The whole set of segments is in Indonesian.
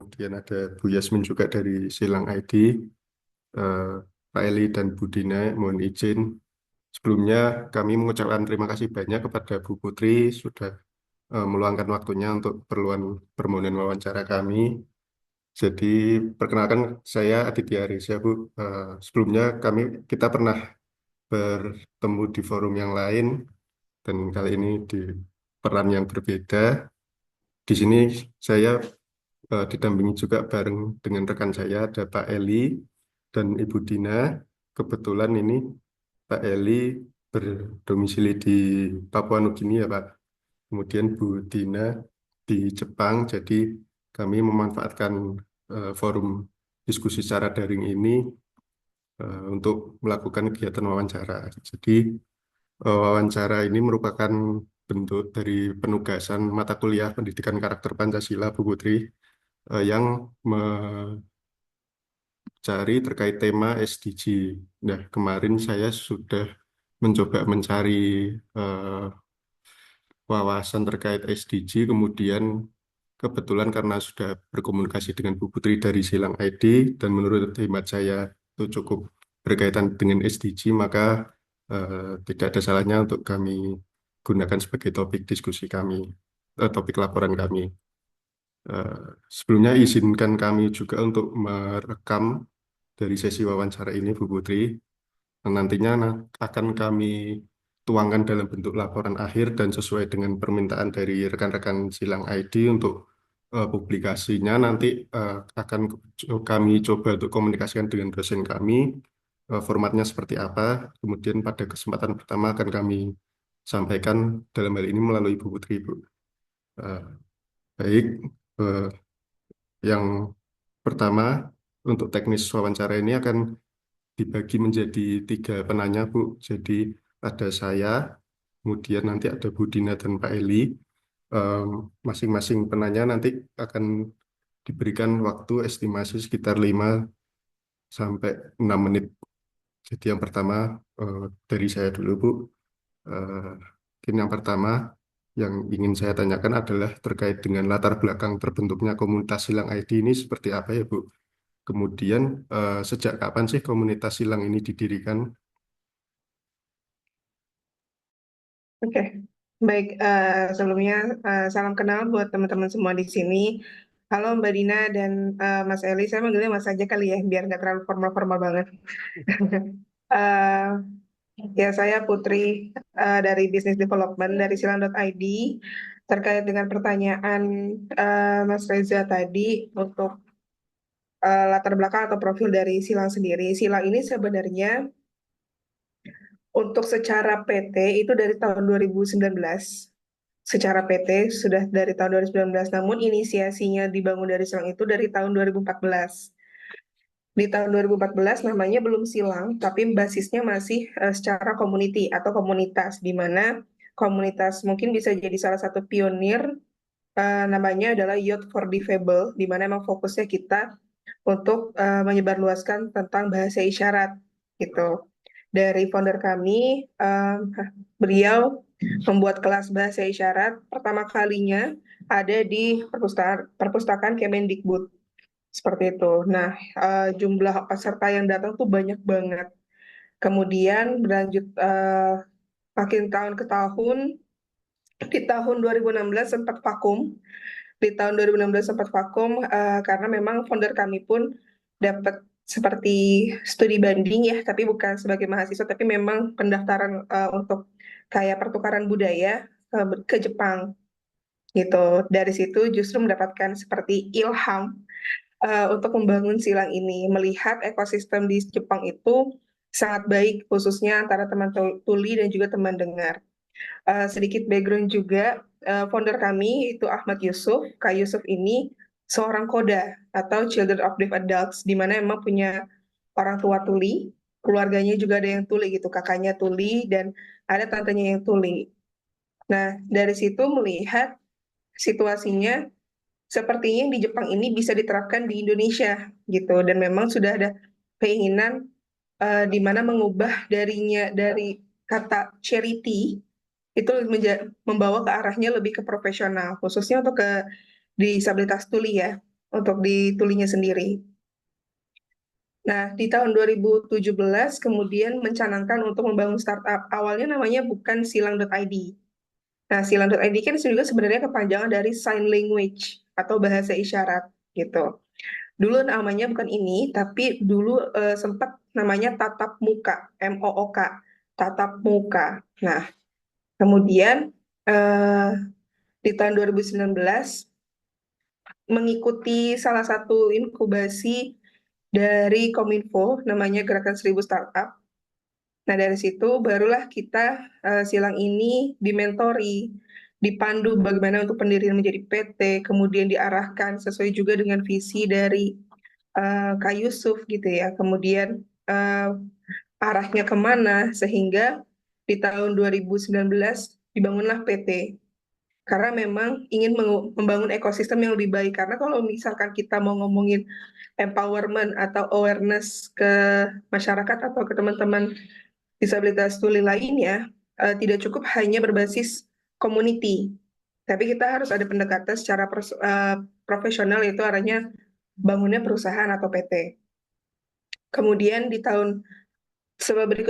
kemudian ada Bu Yasmin juga dari Silang ID, eh, Pak Eli dan Bu Dina, mohon izin. Sebelumnya kami mengucapkan terima kasih banyak kepada Bu Putri sudah meluangkan waktunya untuk keperluan permohonan wawancara kami. Jadi perkenalkan saya Aditya Arisya Bu. Sebelumnya kita pernah bertemu di forum yang lain dan kali ini di peran yang berbeda. Di sini saya didampingi juga bareng dengan rekan saya ada Pak Eli dan Ibu Dina. Kebetulan ini Pak Eli berdomisili di Papua Nugini ya Pak. Kemudian Bu Dina di Jepang. Jadi kami memanfaatkan forum diskusi secara daring ini untuk melakukan kegiatan wawancara. Jadi wawancara ini merupakan bentuk dari penugasan mata kuliah Pendidikan Karakter Pancasila Bu Putri yang mencari terkait tema SDG. Nah, kemarin saya sudah mencoba mencari eh, wawasan terkait SDG, kemudian kebetulan karena sudah berkomunikasi dengan Bu Putri dari Silang ID dan menurut hemat saya itu cukup berkaitan dengan SDG, maka tidak ada salahnya untuk kami gunakan sebagai topik diskusi kami, topik laporan kami. Eh, Sebelumnya izinkan kami juga untuk merekam dari sesi wawancara ini, Bu Putri. Nantinya akan kami tuangkan dalam bentuk laporan akhir dan sesuai dengan permintaan dari rekan-rekan Silang ID untuk publikasinya nanti akan kami coba untuk komunikasikan dengan dosen kami, formatnya seperti apa. Kemudian pada kesempatan pertama akan kami sampaikan dalam hal ini melalui Bu Putri, Bu. Eh, Baik, eh, yang pertama untuk teknis wawancara ini akan dibagi menjadi 3 penanya, Bu. Jadi ada saya, kemudian nanti ada Bu Dina dan Pak Eli. Em, Masing-masing penanya nanti akan diberikan waktu estimasi sekitar 5 sampai 6 menit. Jadi yang pertama dari saya dulu, Bu. Eh, Mungkin yang pertama yang ingin saya tanyakan adalah terkait dengan latar belakang terbentuknya komunitas Silang ID ini seperti apa ya, Bu? Kemudian sejak kapan sih komunitas Silang ini didirikan? Oke, baik. Sebelumnya salam kenal buat teman-teman semua di sini. Halo Mbak Dina dan Mas Eli, saya manggilnya Mas aja kali ya, biar nggak terlalu formal-formal banget. Eh, Ya, saya Putri dari Business Development dari Silang.id. Terkait dengan pertanyaan Mas Reza tadi untuk latar belakang atau profil dari Silang sendiri. Silang ini sebenarnya untuk secara PT itu dari tahun 2019. Secara PT sudah dari tahun 2019, namun inisiasinya dibangun dari Silang itu dari tahun 2014. Di tahun 2014 namanya belum Silang, tapi basisnya masih secara community atau komunitas, di mana komunitas mungkin bisa jadi salah satu pionir, namanya adalah Youth for Difable, di mana emang fokusnya kita untuk menyebarluaskan tentang bahasa isyarat gitu. Dari founder kami, beliau membuat kelas bahasa isyarat pertama kalinya ada di perpustakaan Kemendikbud seperti itu. Nah, jumlah peserta yang datang tuh banyak banget. Kemudian berlanjut makin tahun ke tahun, di tahun 2016 sempat vakum. Di tahun 2016 sempat vakum karena memang founder kami pun dapat seperti studi banding ya, tapi bukan sebagai mahasiswa, tapi memang pendaftaran untuk kayak pertukaran budaya ke Jepang gitu. Dari situ justru mendapatkan seperti ilham untuk membangun silang ini, melihat ekosistem di Jepang itu sangat baik, khususnya antara teman tuli dan juga teman dengar. Sedikit background juga, founder kami itu Ahmad Yusuf. Kak Yusuf ini seorang koda atau Children of Deaf Adults, di mana emang punya orang tua tuli, keluarganya juga ada yang tuli gitu, kakaknya tuli dan ada tantenya yang tuli. Nah, dari situ melihat situasinya sepertinya yang di Jepang ini bisa diterapkan di Indonesia gitu, dan memang sudah ada keinginan di mana mengubah dari kata charity itu membawa ke arahnya lebih ke profesional, khususnya untuk ke disabilitas tuli ya. untuk di tulinya sendiri. Nah, di tahun 2017 kemudian mencanangkan untuk membangun startup. Awalnya namanya bukan silang.id. Nah, silang.id kan juga sebenarnya kepanjangan dari sign language atau bahasa isyarat gitu. Dulu namanya bukan ini, tapi dulu sempat namanya tatap muka, MOOK, tatap muka. Nah, kemudian eh, di tahun 2019 mengikuti salah satu inkubasi dari Kominfo, namanya Gerakan 1000 Startup. Nah, dari situ barulah kita silang ini dimentori, dipandu bagaimana untuk pendirian menjadi PT, kemudian diarahkan sesuai juga dengan visi dari Kak Yusuf gitu ya. Kemudian arahnya kemana sehingga di tahun 2019 dibangunlah PT. Karena memang ingin membangun ekosistem yang lebih baik. Karena kalau misalkan kita mau ngomongin empowerment atau awareness ke masyarakat atau ke teman-teman disabilitas tuli lainnya, tidak cukup hanya berbasis community. Tapi kita harus ada pendekatan secara profesional, yaitu arahnya bangunnya perusahaan atau PT. Kemudian di tahun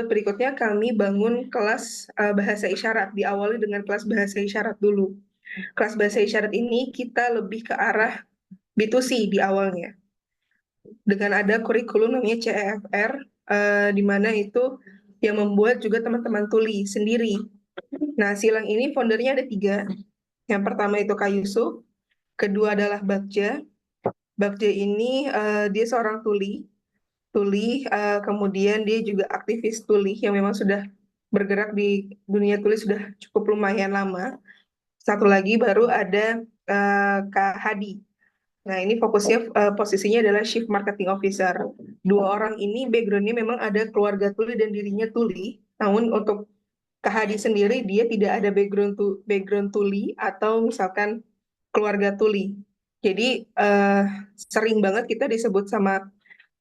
berikutnya kami bangun kelas bahasa isyarat, diawali dengan kelas bahasa isyarat dulu. Kelas bahasa isyarat ini kita lebih ke arah B2C di awalnya, dengan ada kurikulum namanya CEFR, di mana itu yang membuat juga teman-teman tuli sendiri. Nah, silang ini foundernya ada tiga. Yang pertama itu Kak Yusuf, kedua adalah Bagja. Bagja ini dia seorang kemudian dia juga aktivis tuli yang memang sudah bergerak di dunia tuli sudah cukup lumayan lama. Satu lagi baru ada Kak Hadi. Nah, ini fokusnya posisinya adalah Chief Marketing Officer. Dua orang ini backgroundnya memang ada keluarga tuli dan dirinya tuli. Namun untuk Kak Hadi sendiri dia tidak ada background tuli atau misalkan keluarga tuli. Jadi sering banget kita disebut sama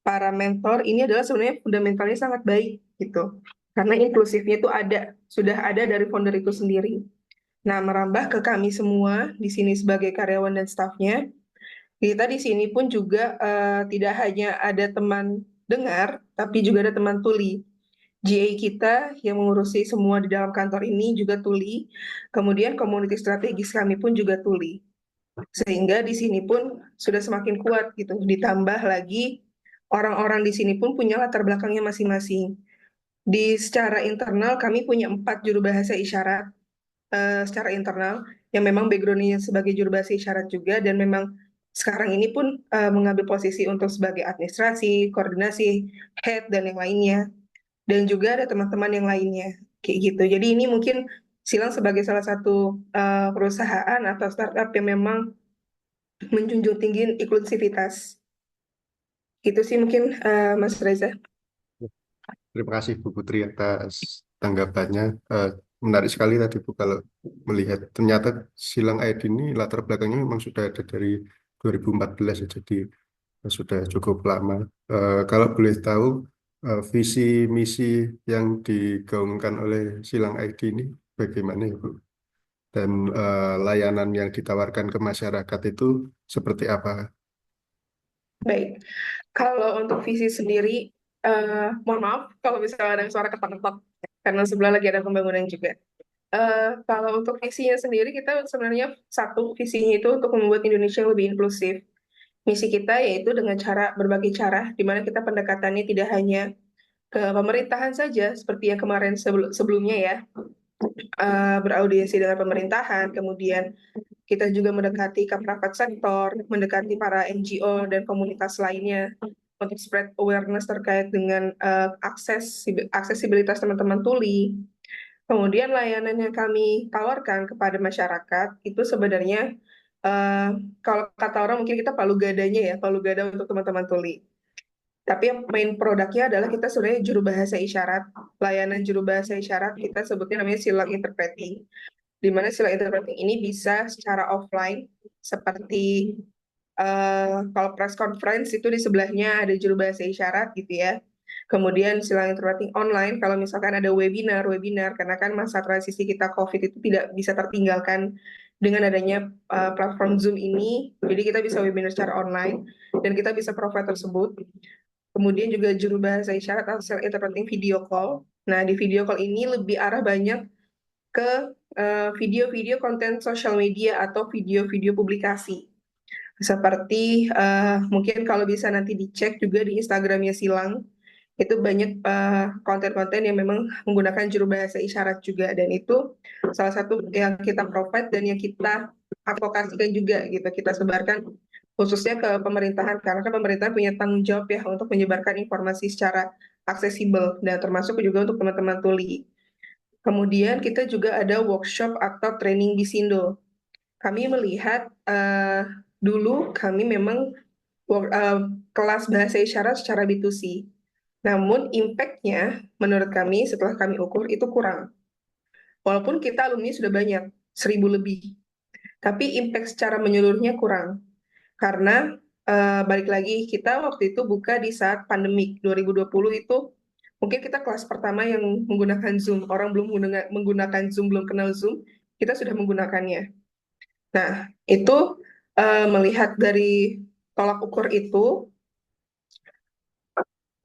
para mentor ini adalah sebenarnya fundamentalnya sangat baik gitu. Karena inklusifnya itu sudah ada dari founder itu sendiri. Nah, merambah ke kami semua di sini sebagai karyawan dan stafnya. Kita di sini pun juga tidak hanya ada teman dengar, tapi juga ada teman tuli. GA kita yang mengurusi semua di dalam kantor ini juga tuli. Kemudian komuniti strategis kami pun juga tuli. Sehingga di sini pun sudah semakin kuat gitu. Ditambah lagi orang-orang di sini pun punya latar belakangnya masing-masing. Di secara internal kami punya 4 juru bahasa isyarat secara internal yang memang backgroundnya sebagai juru bahasa isyarat juga dan memang sekarang ini pun mengambil posisi untuk sebagai administrasi, koordinasi, head dan yang lainnya. Dan juga ada teman-teman yang lainnya kayak gitu. Jadi ini mungkin Silang sebagai salah satu perusahaan atau startup yang memang menjunjung tinggi inklusivitas. Itu sih mungkin Mas Reza. Terima kasih Bu Putri atas tanggapannya. Eh, Menarik sekali tadi Bu kalau melihat ternyata Silang ID ini latar belakangnya memang sudah ada dari 2014 ya, jadi sudah cukup lama. Kalau boleh tahu visi misi yang digaungkan oleh Silang ID ini bagaimana ya Bu? Dan layanan yang ditawarkan ke masyarakat itu seperti apa? Baik, kalau untuk visi sendiri, mohon maaf kalau misalnya ada suara ketok-ketok, karena sebelah lagi ada pembangunan juga. Kalau untuk visinya sendiri, kita sebenarnya satu visinya itu untuk membuat Indonesia yang lebih inklusif. Misi kita yaitu dengan berbagai cara, di mana kita pendekatannya tidak hanya ke pemerintahan saja, seperti yang kemarin sebelumnya ya, beraudiensi dengan pemerintahan, kemudian kita juga mendekati ke private sektor, mendekati para NGO dan komunitas lainnya untuk spread awareness terkait dengan aksesibilitas teman-teman tuli. Kemudian layanan yang kami tawarkan kepada masyarakat itu sebenarnya eh, kalau kata orang mungkin kita palu gadanya ya, palu gada untuk teman-teman tuli. Tapi yang main produknya adalah kita sebenarnya juru bahasa isyarat. Layanan juru bahasa isyarat kita sebutnya namanya silang interpreting, di mana silang interpreting ini bisa secara offline seperti kalau press conference itu di sebelahnya ada juru bahasa isyarat gitu ya. Kemudian silang interpreting online kalau misalkan ada webinar karena kan masa transisi kita COVID itu tidak bisa tertinggalkan dengan adanya platform Zoom ini, jadi kita bisa webinar secara online dan kita bisa provide tersebut. Kemudian juga juru bahasa isyarat atau interpreting video call. Nah, di video call ini lebih arah banyak ke video-video konten sosial media atau video-video publikasi. Seperti mungkin kalau bisa nanti dicek juga di Instagramnya Silang, itu banyak konten-konten yang memang menggunakan juru bahasa isyarat juga, dan itu salah satu yang kita provide dan yang kita advokasikan juga gitu, kita sebarkan khususnya ke pemerintahan, karena kan pemerintah punya tanggung jawab ya untuk menyebarkan informasi secara aksesibel dan termasuk juga untuk teman-teman tuli. Kemudian kita juga ada workshop atau training di Sindo. Kami melihat dulu kami memang kelas bahasa isyarat secara B2C. Namun impact-nya menurut kami setelah kami ukur itu kurang. Walaupun kita alumni sudah banyak, 1.000 lebih. Tapi impact secara menyeluruhnya kurang. Karena balik lagi, kita waktu itu buka di saat pandemik 2020 itu, mungkin kita kelas pertama yang menggunakan Zoom. Orang belum menggunakan Zoom, belum kenal Zoom, kita sudah menggunakannya. Nah, itu melihat dari tolak ukur itu,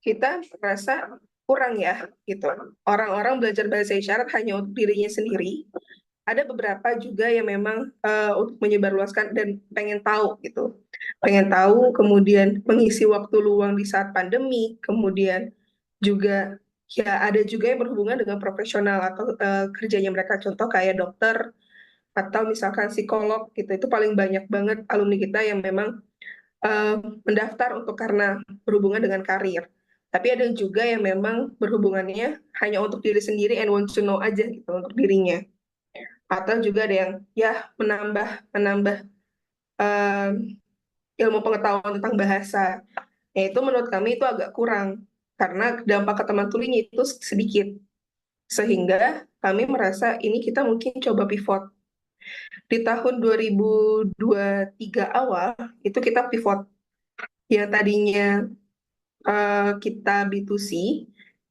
kita merasa kurang ya, gitu. Orang-orang belajar bahasa isyarat hanya untuk dirinya sendiri. Ada beberapa juga yang memang untuk menyebarluaskan dan pengen tahu gitu. Pengen tahu, kemudian mengisi waktu luang di saat pandemi, kemudian juga ya ada juga yang berhubungan dengan profesional atau kerjanya mereka, contoh kayak dokter atau misalkan psikolog gitu. Itu paling banyak banget alumni kita yang memang eh, mendaftar untuk karena berhubungan dengan karir. Tapi ada juga yang memang berhubungannya hanya untuk diri sendiri and want to know aja gitu untuk dirinya. Atau juga ada yang ya menambah menambah eh, ilmu pengetahuan tentang bahasa. Ya itu menurut kami itu agak kurang karena dampak ke teman tulinya itu sedikit. Sehingga kami merasa ini kita mungkin coba pivot. Di tahun 2023 awal itu kita pivot. Yang tadinya kita B2C,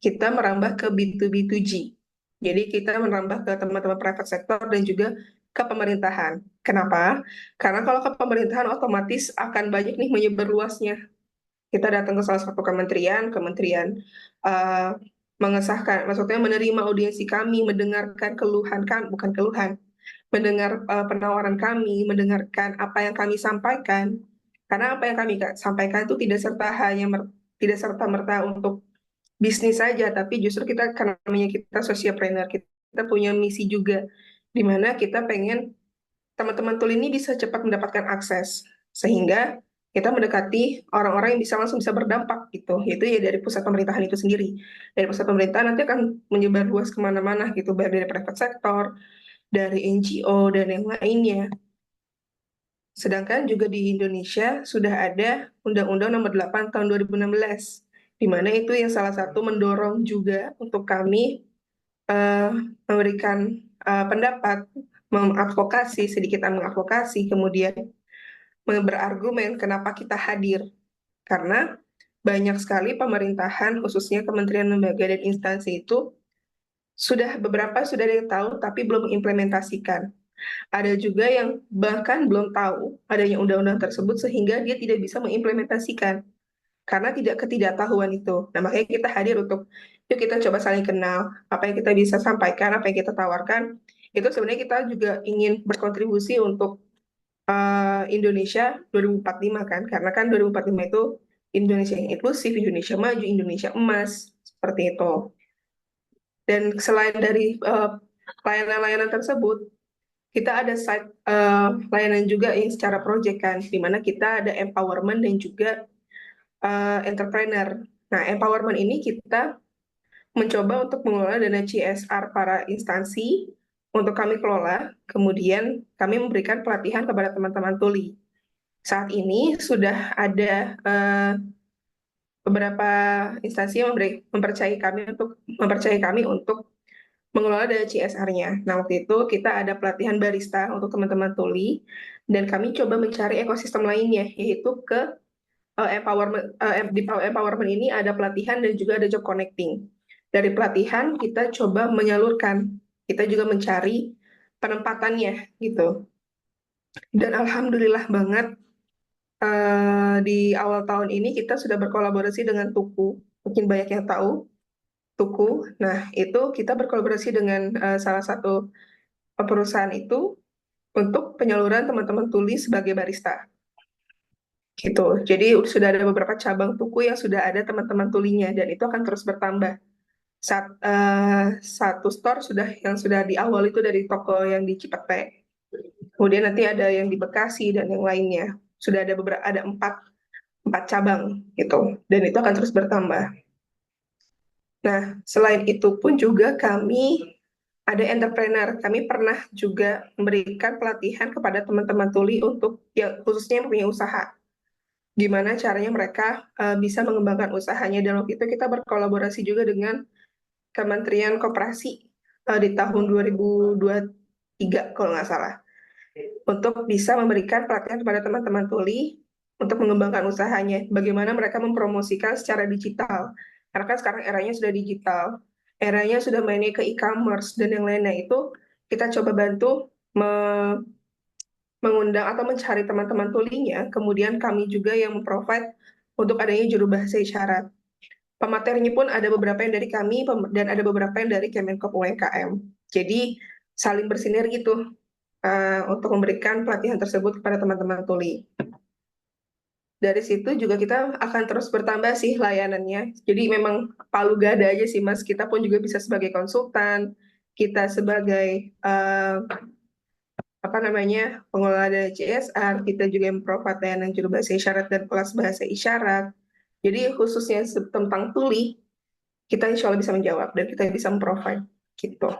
kita merambah ke B2B2G. Jadi kita merambah ke teman-teman private sector dan juga ke pemerintahan. Kenapa? Karena kalau ke pemerintahan otomatis akan banyak nih menyebar luasnya. Kita datang ke salah satu kementerian, kementerian uh, mengesahkan, maksudnya menerima audiensi kami, mendengarkan keluhan kami, bukan keluhan, mendengar penawaran kami, mendengarkan apa yang kami sampaikan. Karena apa yang kami sampaikan itu tidak serta merta untuk bisnis saja, tapi justru kita karena namanya kita socialpreneur, kita punya misi juga, di mana kita pengen teman-teman tul ini bisa cepat mendapatkan akses, sehingga kita mendekati orang-orang yang bisa langsung bisa berdampak gitu, yaitu ya dari pusat pemerintahan itu sendiri. Dari pusat pemerintahan nanti akan menyebar luas kemana-mana gitu, baik dari private sector, dari NGO, dan yang lainnya. Sedangkan juga di Indonesia sudah ada Undang-Undang Nomor 8 Tahun 2016, di mana itu yang salah satu mendorong juga untuk kami eh, memberikan pendapat, mengadvokasi, sedikit mengadvokasi, kemudian berargumen kenapa kita hadir. Karena banyak sekali pemerintahan, khususnya kementerian, lembaga, dan instansi itu sudah ada yang tahu tapi belum mengimplementasikan. Ada juga yang bahkan belum tahu adanya undang-undang tersebut sehingga dia tidak bisa mengimplementasikan karena ketidaktahuan itu. Nah, makanya kita hadir untuk yuk kita coba saling kenal, apa yang kita bisa sampaikan, apa yang kita tawarkan. Itu sebenarnya kita juga ingin berkontribusi untuk Indonesia 2045 kan, karena kan 2045 itu Indonesia yang inklusif, Indonesia maju, Indonesia emas, seperti itu. Dan selain dari layanan-layanan tersebut, kita ada side layanan juga yang secara project kan, di mana kita ada empowerment dan juga entrepreneur. Nah, empowerment ini kita mencoba untuk mengelola dana CSR para instansi untuk kami kelola, kemudian kami memberikan pelatihan kepada teman-teman tuli. Saat ini sudah ada beberapa instansi yang mempercayai kami untuk mengelola dana CSR-nya. Nah, waktu itu kita ada pelatihan barista untuk teman-teman tuli, dan kami coba mencari ekosistem lainnya, yaitu ke empowerment. Di empowerment ini ada pelatihan dan juga ada job connecting. Dari pelatihan kita coba menyalurkan, kita juga mencari penempatannya gitu. Dan alhamdulillah banget di awal tahun ini kita sudah berkolaborasi dengan Tuku. Mungkin banyak yang tahu Tuku. Nah, itu kita berkolaborasi dengan salah satu perusahaan itu untuk penyaluran teman-teman tuli sebagai barista. Gitu. Jadi sudah ada beberapa cabang Tuku yang sudah ada teman-teman tulinya dan itu akan terus bertambah. Satu store yang sudah di awal itu dari toko yang di Cipete. Kemudian nanti ada yang di Bekasi dan yang lainnya. Sudah ada empat cabang gitu. Dan itu akan terus bertambah. Nah, selain itu pun juga kami ada entrepreneur. Kami pernah juga memberikan pelatihan kepada teman-teman tuli untuk yang khususnya yang punya usaha. Gimana caranya mereka bisa mengembangkan usahanya. Dan waktu itu kita berkolaborasi juga dengan Kementerian Koperasi di tahun 2023 kalau nggak salah. Untuk bisa memberikan pelatihan kepada teman-teman tuli untuk mengembangkan usahanya. Bagaimana mereka mempromosikan secara digital. Karena kan sekarang eranya sudah digital, eranya sudah mainnya ke e-commerce dan yang lainnya itu kita coba bantu mengundang atau mencari teman-teman tulinya, kemudian kami juga yang memprovide untuk adanya juru bahasa isyarat. Pematerinya pun ada beberapa yang dari kami dan ada beberapa yang dari Kemenkop UMKM. Jadi saling bersinergi tuh untuk memberikan pelatihan tersebut kepada teman-teman tuli. Dari situ juga kita akan terus bertambah sih layanannya. Jadi memang palu gada aja sih Mas. Kita pun juga bisa sebagai konsultan, kita sebagai apa namanya pengelola dari CSR, kita juga yang provide layanan juru bahasa isyarat dan kelas bahasa isyarat. Jadi khususnya tentang tuli, kita insya Allah bisa menjawab dan kita bisa memprovide gitu.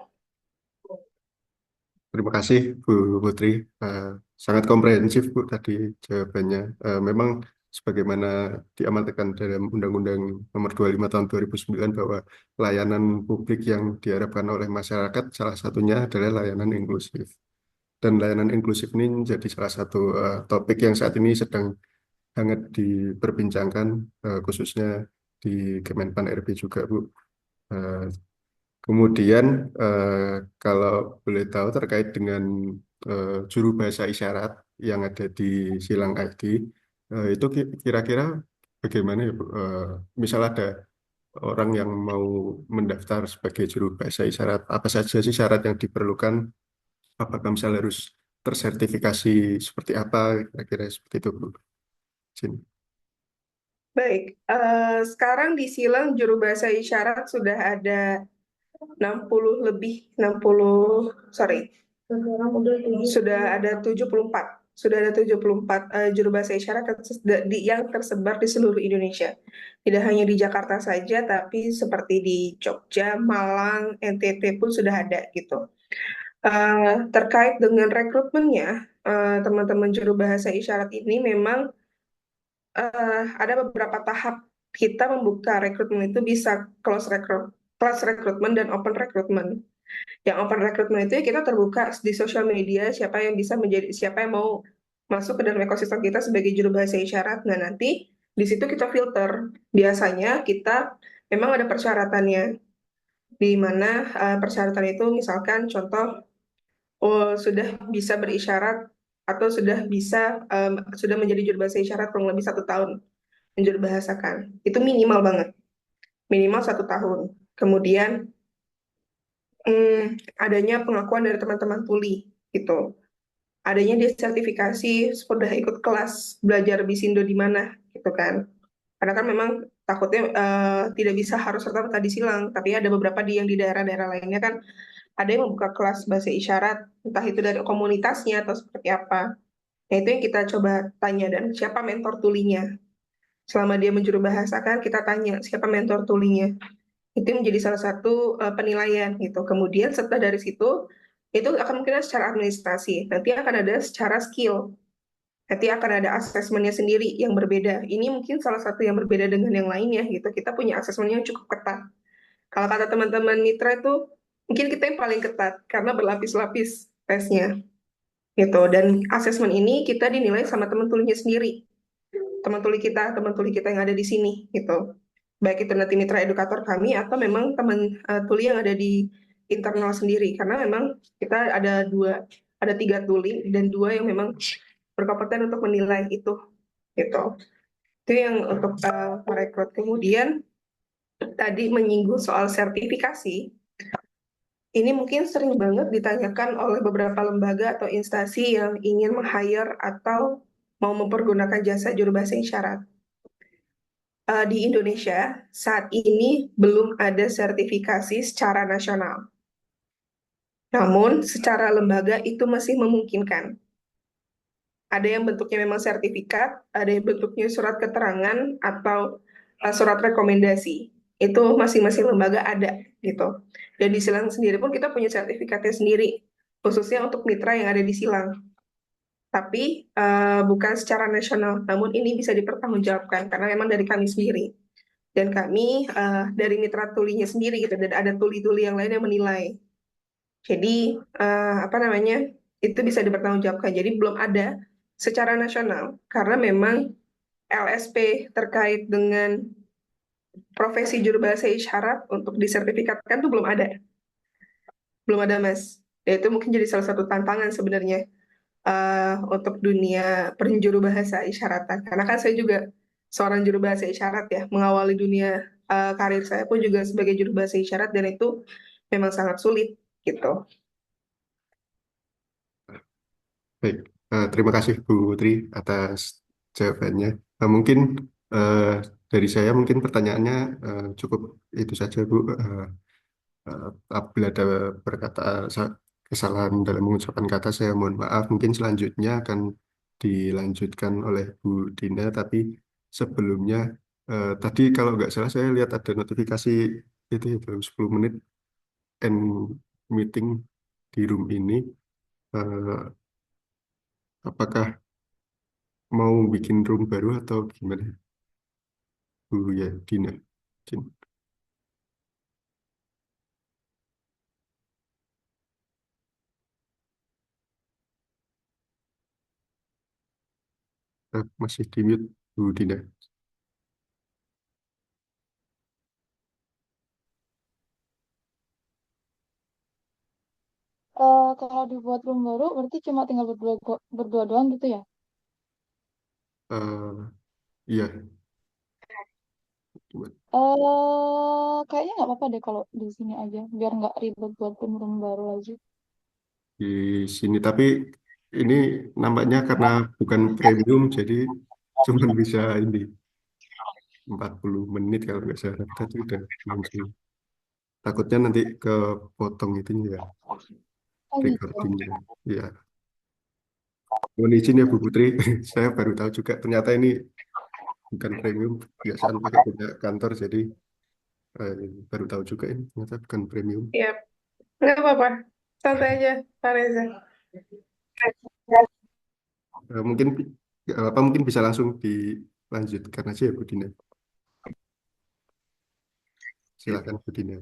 Terima kasih Bu Putri. Eh, Sangat komprehensif Bu tadi jawabannya. Memang sebagaimana diamanatkan dalam Undang-Undang Nomor 25 Tahun 2009 bahwa layanan publik yang diharapkan oleh masyarakat salah satunya adalah layanan inklusif. Dan layanan inklusif ini menjadi salah satu topik yang saat ini sedang hangat diperbincangkan, khususnya di Kemenpan RB juga Bu. Eh, Kemudian kalau boleh tahu terkait dengan juru bahasa isyarat yang ada di Silang ID, itu kira-kira bagaimana ya Bu? Misal ada orang yang mau mendaftar sebagai juru bahasa isyarat, apa saja sih syarat yang diperlukan? Apakah misal harus tersertifikasi seperti apa? Kira-kira seperti itu Bu. Jin. Baik, sekarang di Silang juru bahasa isyarat sudah ada 60 lebih, 60, sorry, sudah ada 74. Sudah ada 74 juru bahasa isyarat yang tersebar di seluruh Indonesia. Tidak hanya di Jakarta saja, tapi seperti di Jogja, Malang, NTT pun sudah ada gitu. Terkait dengan rekrutmennya, teman-teman juru bahasa isyarat ini memang ada beberapa tahap kita membuka rekrutmen itu bisa close recruitment dan open recruitment. Yang open recruitment itu ya kita terbuka di sosial media siapa yang mau masuk ke dalam ekosistem kita sebagai juru bahasa isyarat. Nah, nanti di situ kita filter. Biasanya kita memang ada persyaratannya di mana persyaratan itu misalkan contoh sudah bisa berisyarat atau sudah menjadi juru bahasa isyarat kurang lebih 1 tahun menjuru bahasakan. Itu minimal banget, minimal 1 tahun. Kemudian adanya pengakuan dari teman-teman tuli gitu. Adanya dia sertifikasi sudah ikut kelas belajar Bisindo di mana gitu kan. Karena kan memang takutnya tidak bisa harus serta-merta di Silang, tapi ada beberapa yang di daerah-daerah lainnya kan ada yang membuka kelas bahasa isyarat, entah itu dari komunitasnya atau seperti apa. Nah, itu yang kita coba tanya dan siapa mentor tulinya. Selama dia menjuru bahasakan, kita tanya siapa mentor tulinya. Itu menjadi salah satu penilaian gitu. Kemudian setelah dari situ itu akan mungkin secara administrasi, nanti akan ada secara skill, nanti akan ada asesmennya sendiri yang berbeda. Ini mungkin salah satu yang berbeda dengan yang lainnya gitu. Kita punya asesmen yang cukup ketat. Kalau kata teman-teman mitra itu mungkin kita yang paling ketat karena berlapis-lapis tesnya gitu. Dan asesmen ini kita dinilai sama teman tulinya sendiri, teman tuli kita yang ada di sini gitu. Baik itu nanti mitra edukator kami atau memang teman tuli yang ada di internal sendiri karena memang kita ada dua ada 3 tuli dan 2 yang memang berkompeten untuk menilai itu gitu. Itu yang untuk merekrut. Kemudian tadi menyinggung soal sertifikasi, ini mungkin sering banget ditanyakan oleh beberapa lembaga atau instansi yang ingin meng-hire atau mau mempergunakan jasa juru bahasa isyarat. Di Indonesia saat ini belum ada sertifikasi secara nasional. Namun secara lembaga itu masih memungkinkan. Ada yang bentuknya memang sertifikat, ada yang bentuknya surat keterangan atau surat rekomendasi. Itu masing-masing lembaga ada gitu. Dan di Silang sendiri pun kita punya sertifikatnya sendiri, khususnya untuk mitra yang ada di Silang. Tapi bukan secara nasional, namun ini bisa dipertanggungjawabkan karena memang dari kami sendiri. Dan kami dari mitra tulinya sendiri gitu, dan ada tuli-tuli yang lain yang menilai. Jadi apa namanya, itu bisa dipertanggungjawabkan. Jadi belum ada secara nasional karena memang LSP terkait dengan profesi juru bahasa isyarat untuk disertifikatkan tuh belum ada Mas. Ya itu mungkin jadi salah satu tantangan sebenarnya untuk dunia penjuru bahasa isyaratan. Karena kan saya juga seorang juru bahasa isyarat ya, mengawali dunia karir saya pun juga sebagai juru bahasa isyarat dan itu memang sangat sulit gitu. Baik, terima kasih Bu Putri atas jawabannya. Mungkin eh, dari saya mungkin pertanyaannya cukup itu saja Bu. Apabila ada kesalahan dalam mengucapkan kata, saya mohon maaf. Mungkin selanjutnya akan dilanjutkan oleh Bu Dina, tapi sebelumnya tadi kalau nggak salah saya lihat ada notifikasi itu ya, dalam 10 menit end meeting di room ini. Eh, apakah mau bikin room baru atau gimana, Bu ya Dina? Izin. Masih di mute, Bu Dina. Kalau dibuat room baru, berarti cuma tinggal berdua, berdua doang gitu ya? Iya, Kayaknya nggak apa-apa deh kalau di sini aja, biar nggak ribet buat room baru lagi. di sini. Tapi ini nampaknya karena bukan premium, jadi cuma bisa ini 40 menit kalau nggak salah. Tadi udah langsung. Takutnya nanti kepotong itunya ya, Oh gitu. recordingnya. Ya, mohon izin ya Bu Putri. Saya baru tahu juga ternyata ini bukan premium. Biasaan pakai punya kantor, jadi baru tahu juga ini ternyata bukan premium. Ya, nggak apa-apa. Santai aja, Pak Reza. Mungkin apa mungkin bisa langsung dilanjutkan aja ya Bu Dina. Silakan Bu Dina.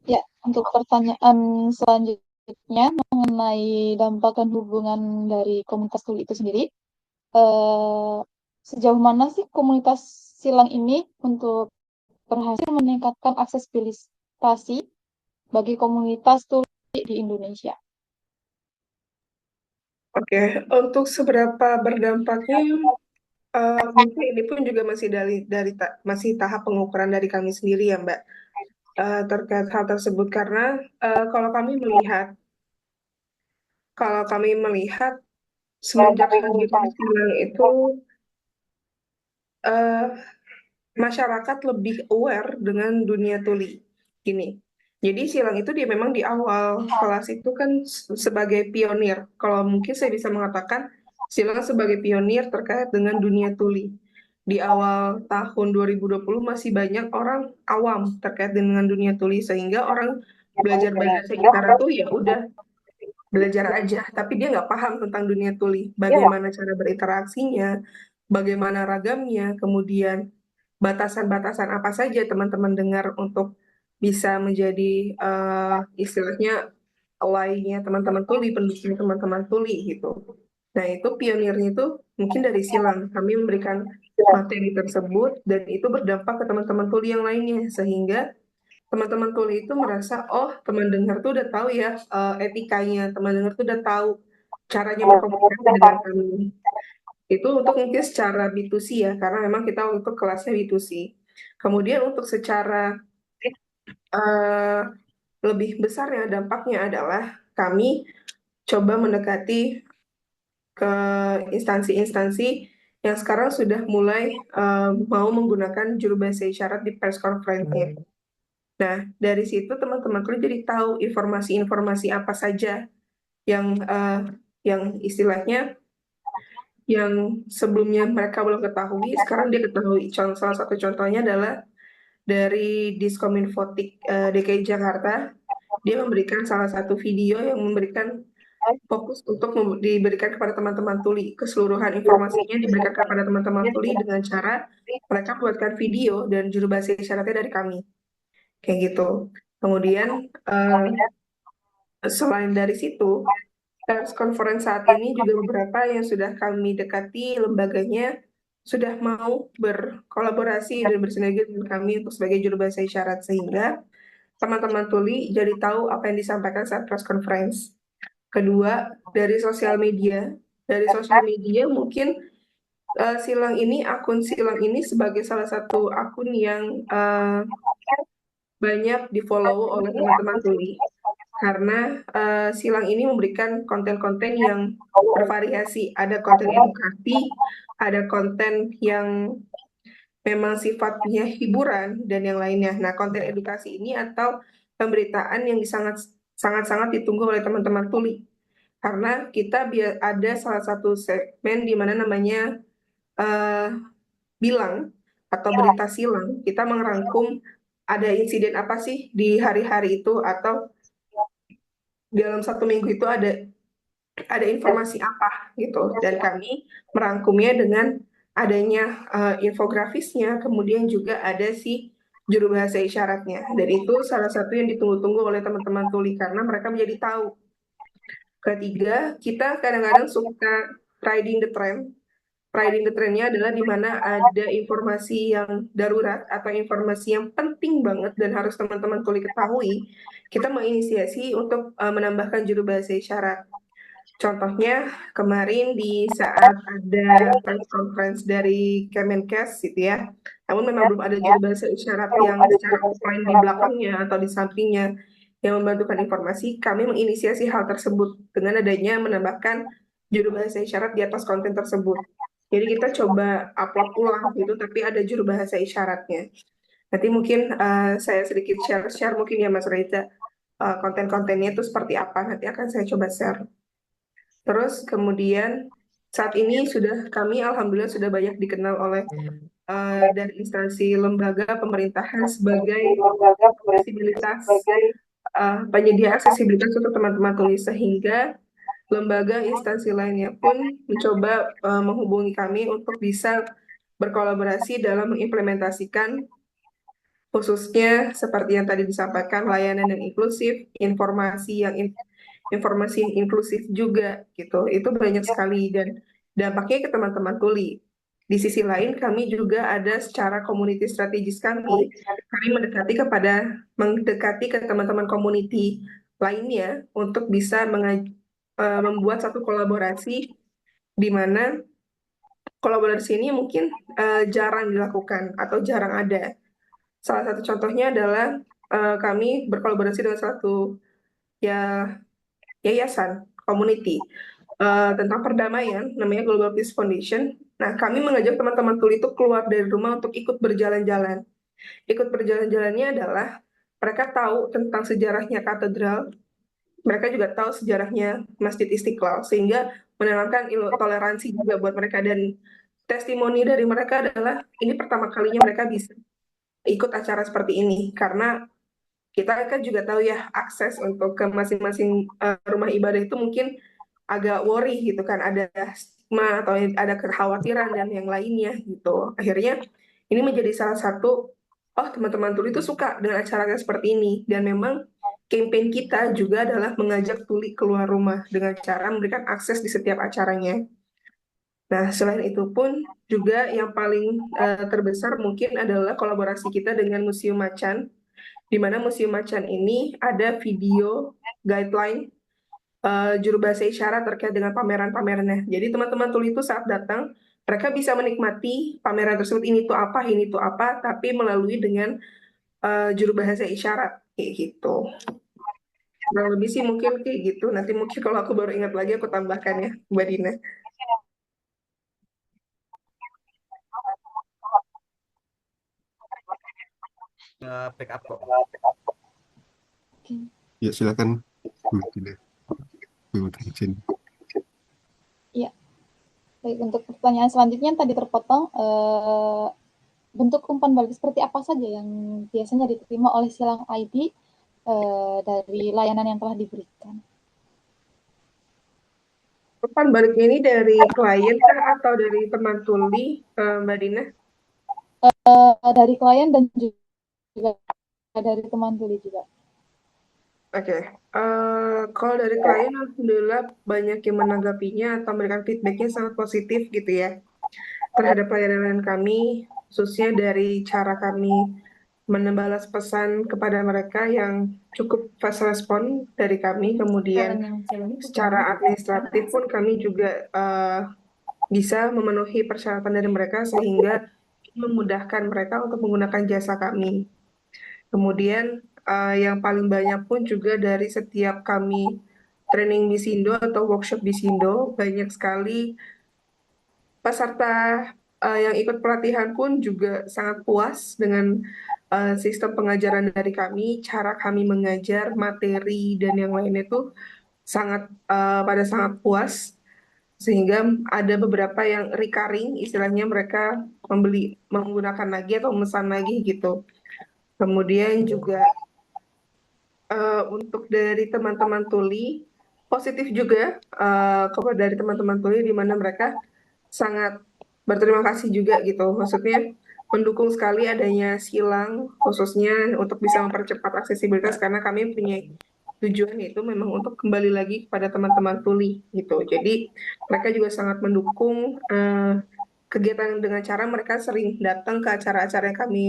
Ya, untuk pertanyaan selanjutnya mengenai dampak dan hubungan dari komunitas tuli itu sendiri, eh, sejauh mana sih komunitas silang ini untuk berhasil meningkatkan aksesibilitas bagi komunitas tuli di Indonesia? Oke, untuk seberapa berdampaknya, mungkin ini pun juga masih masih tahap pengukuran dari kami sendiri ya, Mbak, terkait hal tersebut karena eh, kalau kami melihat kalau kami melihat semenjak hadirnya silang itu eh, masyarakat lebih aware dengan dunia tuli. Gini, jadi silang itu dia memang di awal kelas itu kan sebagai pionir. Kalau mungkin saya bisa mengatakan silang sebagai pionir terkait dengan dunia tuli. Di awal tahun 2020 masih banyak orang awam terkait dengan dunia tuli sehingga orang belajar bahasa isyarat tuh ya udah belajar aja, tapi dia nggak paham tentang dunia tuli, bagaimana cara berinteraksinya, bagaimana ragamnya, kemudian batasan-batasan apa saja teman-teman dengar untuk bisa menjadi istilahnya alainya teman-teman tuli, pendukung teman-teman tuli gitu. Nah itu pionirnya itu mungkin dari silang, kami memberikan materi tersebut dan itu berdampak ke teman-teman tuli yang lainnya, sehingga teman-teman tuli itu merasa, oh teman dengar tuh udah tahu ya etikanya, teman dengar tuh udah tahu caranya berkomunikasi dengan kami. Itu untuk mungkin secara B2C ya, karena memang kita untuk kelasnya B2C. Kemudian untuk secara eh, lebih besarnya dampaknya adalah kami coba mendekati ke instansi-instansi yang sekarang sudah mulai mau menggunakan juru bahasa isyarat di press conference-nya. Nah, dari situ teman-teman tuh jadi tahu informasi-informasi apa saja yang yang istilahnya yang sebelumnya mereka belum ketahui, sekarang dia ketahui. Salah satu contohnya adalah dari Diskominfotik DKI Jakarta, dia memberikan salah satu video yang memberikan fokus untuk diberikan kepada teman-teman tuli. Keseluruhan informasinya diberikan kepada teman-teman tuli dengan cara mereka buatkan video dan juru bahasa isyaratnya dari kami. Kayak gitu. Kemudian selain dari situ, pers conference saat ini juga beberapa yang sudah kami dekati lembaganya sudah mau berkolaborasi dan bersinergi dengan kami untuk sebagai juru bahasa isyarat sehingga teman-teman tuli jadi tahu apa yang disampaikan saat press conference. Kedua, dari sosial media. Dari sosial media mungkin akun Silang ini sebagai salah satu akun yang banyak di-follow oleh teman-teman tuli. Karena Silang ini memberikan konten-konten yang bervariasi. Ada konten edukasi, ada konten yang memang sifatnya hiburan, dan yang lainnya. Nah, konten edukasi ini atau pemberitaan yang sangat-sangat ditunggu oleh teman-teman tuli. Karena kita ada salah satu segmen di mana namanya eh, bilang atau berita silang. Kita merangkum ada insiden apa sih di hari-hari itu atau dalam satu minggu itu ada informasi apa gitu. Dan kami merangkumnya dengan adanya infografisnya, kemudian juga ada si juru bahasa isyaratnya. Dan itu salah satu yang ditunggu-tunggu oleh teman-teman tuli karena mereka menjadi tahu. Ketiga, kita kadang-kadang suka riding the trend. Riding the trend-nya adalah di mana ada informasi yang darurat atau informasi yang penting banget dan harus teman-teman tuli ketahui. Kita menginisiasi untuk menambahkan juru bahasa isyarat. Contohnya kemarin di saat ada press conference dari Kemenkes gitu ya. Namun memang belum ada juru bahasa isyarat yang secara offline di belakangnya atau di sampingnya yang membantukan informasi. Kami menginisiasi hal tersebut dengan adanya menambahkan juru bahasa isyarat di atas konten tersebut. Jadi kita coba upload ulang gitu, tapi ada juru bahasa isyaratnya. Nanti mungkin saya sedikit share mungkin ya Mas Reza, konten-kontennya itu seperti apa. Nanti akan saya coba share. Terus kemudian saat ini kami alhamdulillah sudah banyak dikenal oleh dari instansi lembaga pemerintahan sebagai aksesibilitas penyedia aksesibilitas untuk teman-teman tulis sehingga lembaga instansi lainnya pun mencoba menghubungi kami untuk bisa berkolaborasi dalam mengimplementasikan khususnya seperti yang tadi disampaikan layanan yang inklusif, informasi yang inklusif juga gitu. Itu banyak sekali dan dampaknya ke teman-teman tuli. Di sisi lain kami juga ada secara community strategis kami mendekati ke teman-teman community lainnya untuk bisa membuat satu kolaborasi di mana kolaborasi ini mungkin jarang dilakukan atau jarang ada. Salah satu contohnya adalah kami berkolaborasi dengan satu ya yayasan community tentang perdamaian namanya Global Peace Foundation. Nah, kami mengajak teman-teman tuli itu keluar dari rumah untuk ikut berjalan-jalan. Ikut berjalan-jalannya adalah mereka tahu tentang sejarahnya katedral, mereka juga tahu sejarahnya Masjid Istiqlal, sehingga menanamkan ilmu toleransi juga buat mereka. Dan testimoni dari mereka adalah ini pertama kalinya mereka bisa ikut acara seperti ini, karena kita kan juga tahu ya akses untuk ke masing-masing rumah ibadah itu mungkin agak worry gitu kan, ada stigma atau ada kekhawatiran dan yang lainnya gitu. Akhirnya ini menjadi salah satu, oh teman-teman tuli itu suka dengan acara seperti ini, dan memang campaign kita juga adalah mengajak tuli keluar rumah dengan cara memberikan akses di setiap acaranya. Nah, selain itu pun juga yang paling terbesar mungkin adalah kolaborasi kita dengan Museum Macan. di mana Museum Macan ini ada video guideline juru bahasa isyarat terkait dengan pameran-pamerannya. Jadi teman-teman tuli itu saat datang, mereka bisa menikmati pameran tersebut, ini tuh apa, tapi melalui dengan juru bahasa isyarat kayak gitu. Kurang lebih sih mungkin kayak gitu. Nanti mungkin kalau aku baru ingat lagi aku tambahkan ya, Mbak Dina. Backup kok. Oke. Ya, silakan Bu Dina. Bu Dirjen. Iya. Baik, untuk pertanyaan selanjutnya yang tadi terpotong, bentuk umpan balik seperti apa saja yang biasanya diterima oleh silang ID dari layanan yang telah diberikan? Umpan baliknya ini dari klien kah atau dari teman tuli, Mbak Dina? Dari klien dan juga dari teman tuli juga. Oke, kalau dari klien, alhamdulillah banyak yang menanggapinya atau memberikan feedbacknya sangat positif gitu ya terhadap pelayanan kami, khususnya dari cara kami membalas pesan kepada mereka yang cukup fast respon dari kami. Kemudian secara administratif pun kami juga bisa memenuhi persyaratan dari mereka sehingga memudahkan mereka untuk menggunakan jasa kami. Kemudian yang paling banyak pun juga dari setiap kami training Bisindo atau workshop Bisindo, banyak sekali peserta yang ikut pelatihan pun juga sangat puas dengan sistem pengajaran dari kami, cara kami mengajar, materi, dan yang lainnya itu sangat puas, sehingga ada beberapa yang recurring, istilahnya mereka menggunakan lagi atau memesan lagi gitu. Kemudian juga untuk dari teman-teman tuli, positif juga kepada dari teman-teman tuli di mana mereka sangat berterima kasih juga gitu. Maksudnya mendukung sekali adanya silang khususnya untuk bisa mempercepat aksesibilitas karena kami punya tujuan itu memang untuk kembali lagi kepada teman-teman tuli gitu. Jadi mereka juga sangat mendukung kegiatan dengan cara mereka sering datang ke acara-acara yang kami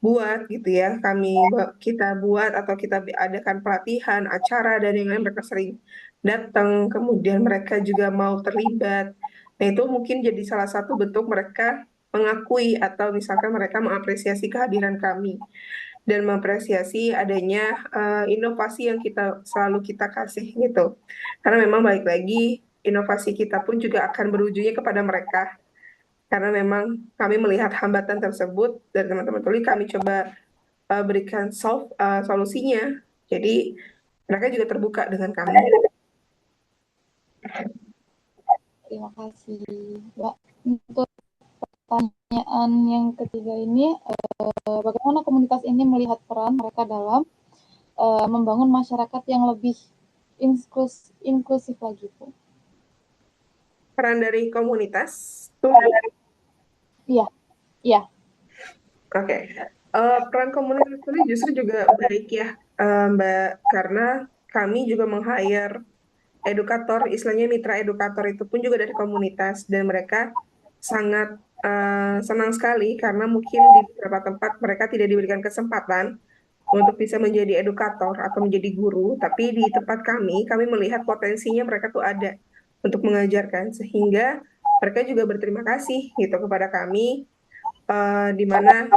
buat gitu ya. Kita buat atau kita adakan pelatihan, acara dan yang lain mereka sering datang, kemudian mereka juga mau terlibat. Nah, itu mungkin jadi salah satu bentuk mereka mengakui atau misalkan mereka mengapresiasi kehadiran kami dan mengapresiasi adanya inovasi yang selalu kita kasih gitu. Karena memang balik lagi inovasi kita pun juga akan berujungnya kepada mereka. Karena memang kami melihat hambatan tersebut dari teman-teman tuli, kami coba berikan solusinya. Jadi mereka juga terbuka dengan kami. Terima kasih, Mbak. Untuk pertanyaan yang ketiga ini, bagaimana komunitas ini melihat peran mereka dalam membangun masyarakat yang lebih inklusif lagi, Bu? Peran dari komunitas tuh. Iya, iya. Oke. Peran komunitas ini justru juga baik ya, Mbak, karena kami juga meng-hire edukator, istilahnya mitra edukator itu pun juga dari komunitas, dan mereka sangat senang sekali karena mungkin di beberapa tempat mereka tidak diberikan kesempatan untuk bisa menjadi edukator atau menjadi guru, tapi di tempat kami melihat potensinya mereka tuh ada untuk mengajarkan, sehingga mereka juga berterima kasih gitu kepada kami, di mana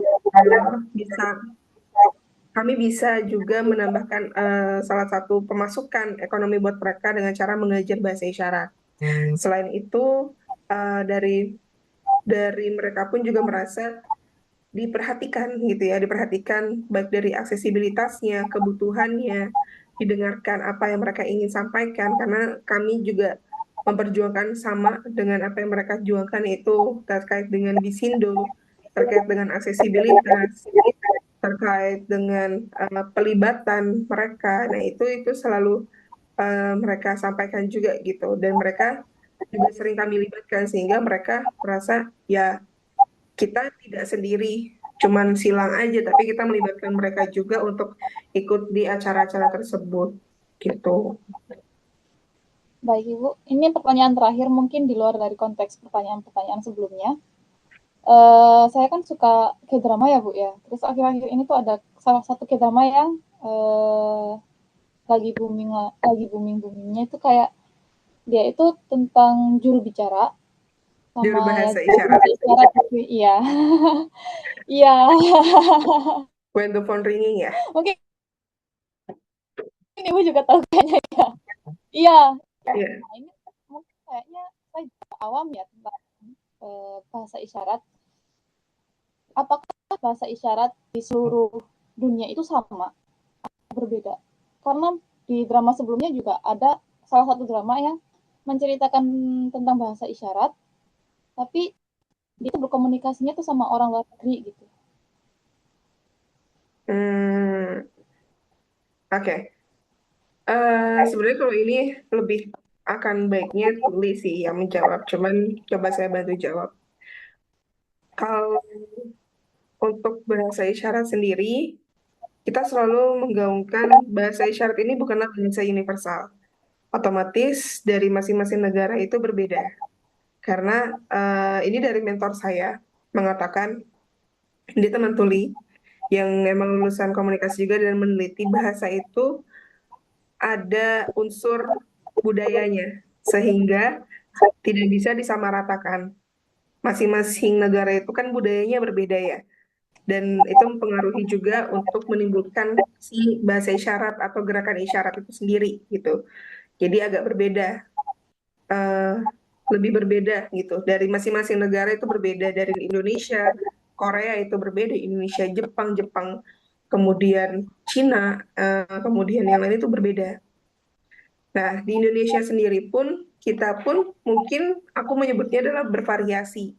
kami bisa juga menambahkan salah satu pemasukan ekonomi buat mereka dengan cara mengajar bahasa isyarat. Selain itu, dari mereka pun juga merasa diperhatikan gitu ya, diperhatikan baik dari aksesibilitasnya, kebutuhannya, didengarkan apa yang mereka ingin sampaikan, karena kami juga memperjuangkan sama dengan apa yang mereka juangkan, itu terkait dengan Bisindo, terkait dengan aksesibilitas, terkait dengan pelibatan mereka. Nah, itu selalu mereka sampaikan juga gitu, dan mereka juga sering kami libatkan sehingga mereka merasa ya kita tidak sendiri, cuman silang aja, tapi kita melibatkan mereka juga untuk ikut di acara-acara tersebut gitu. Baik, Ibu. Ini pertanyaan terakhir mungkin di luar dari konteks pertanyaan-pertanyaan sebelumnya. Saya kan suka K-drama ya, Bu ya. Terus akhir-akhir ini tuh ada salah satu K-drama yang lagi boomingnya itu kayak dia itu tentang juru bicara Juru sama ya bahasa isyarat. isyarat gitu. Iya. Iya. When the phone ringing ya. Mungkin ibu juga tahu kayaknya ya. Iya. Iya. Nah, ini mungkin kayaknya saya juga awam ya tentang bahasa isyarat. Apakah bahasa isyarat di seluruh dunia itu sama? Berbeda? Karena di drama sebelumnya juga ada salah satu drama yang menceritakan tentang bahasa isyarat, tapi itu berkomunikasinya tuh sama orang luar negeri gitu. Oke. Sebenarnya kalau ini lebih akan baiknya tulis sih yang menjawab. Cuman coba saya bantu jawab. Kalau untuk bahasa isyarat sendiri, kita selalu menggaungkan bahasa isyarat ini bukanlah bahasa universal. Otomatis dari masing-masing negara itu berbeda. Karena ini dari mentor saya mengatakan, dia teman tuli yang memang lulusan komunikasi juga dan meneliti bahasa itu ada unsur budayanya, sehingga tidak bisa disamaratakan. Masing-masing negara itu kan budayanya berbeda ya, dan itu mempengaruhi juga untuk menimbulkan si bahasa isyarat atau gerakan isyarat itu sendiri gitu. Jadi agak berbeda, eh, lebih berbeda gitu. Dari masing-masing negara itu berbeda. Dari Indonesia, Korea itu berbeda, Indonesia, Jepang, Jepang, kemudian Cina, kemudian yang lain itu berbeda. Nah, di Indonesia sendiri pun, kita pun mungkin aku menyebutnya adalah bervariasi.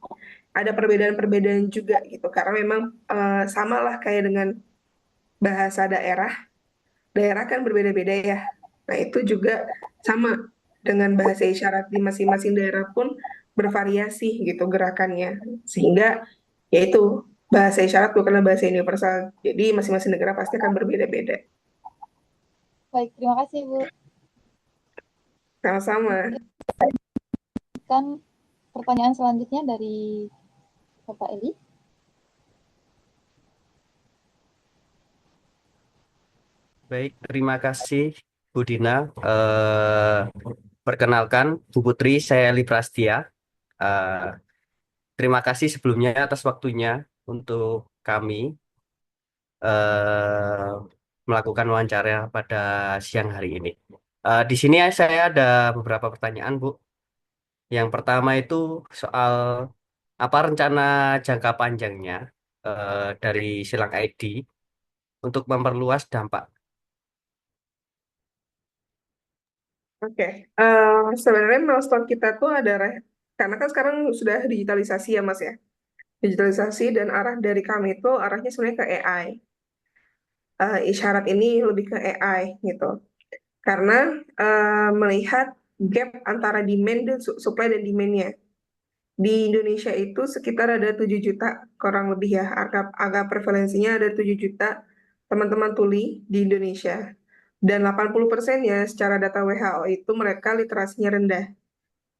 Ada perbedaan-perbedaan juga gitu, karena memang sama lah kayak dengan bahasa daerah. Daerah kan berbeda-beda ya. Nah, itu juga sama dengan bahasa isyarat di masing-masing daerah pun bervariasi gitu gerakannya. Sehingga yaitu bahasa isyarat bukanlah bahasa universal. Jadi masing-masing negara pasti akan berbeda-beda. Baik, terima kasih Bu. Sama-sama. Kan pertanyaan selanjutnya dari Bapak Eli. Baik, terima kasih Bu Dina. Perkenalkan, Bu Putri, saya Eli Prastia. Terima kasih sebelumnya atas waktunya untuk kami eh, melakukan wawancara pada siang hari ini. Di sini saya ada beberapa pertanyaan, Bu. Yang pertama itu soal apa rencana jangka panjangnya dari Silang ID untuk memperluas dampak. Oke, sebenarnya milestone kita tuh ada, karena kan sekarang sudah digitalisasi ya Mas ya. Digitalisasi dan arah dari kami itu arahnya sebenarnya ke AI. Isyarat ini lebih ke AI gitu. Karena melihat gap antara demand dan supply dan demand-nya. Di Indonesia itu sekitar ada 7 juta kurang lebih ya, angka prevalensinya ada 7 juta teman-teman tuli di Indonesia. Dan 80% ya secara data WHO itu mereka literasinya rendah.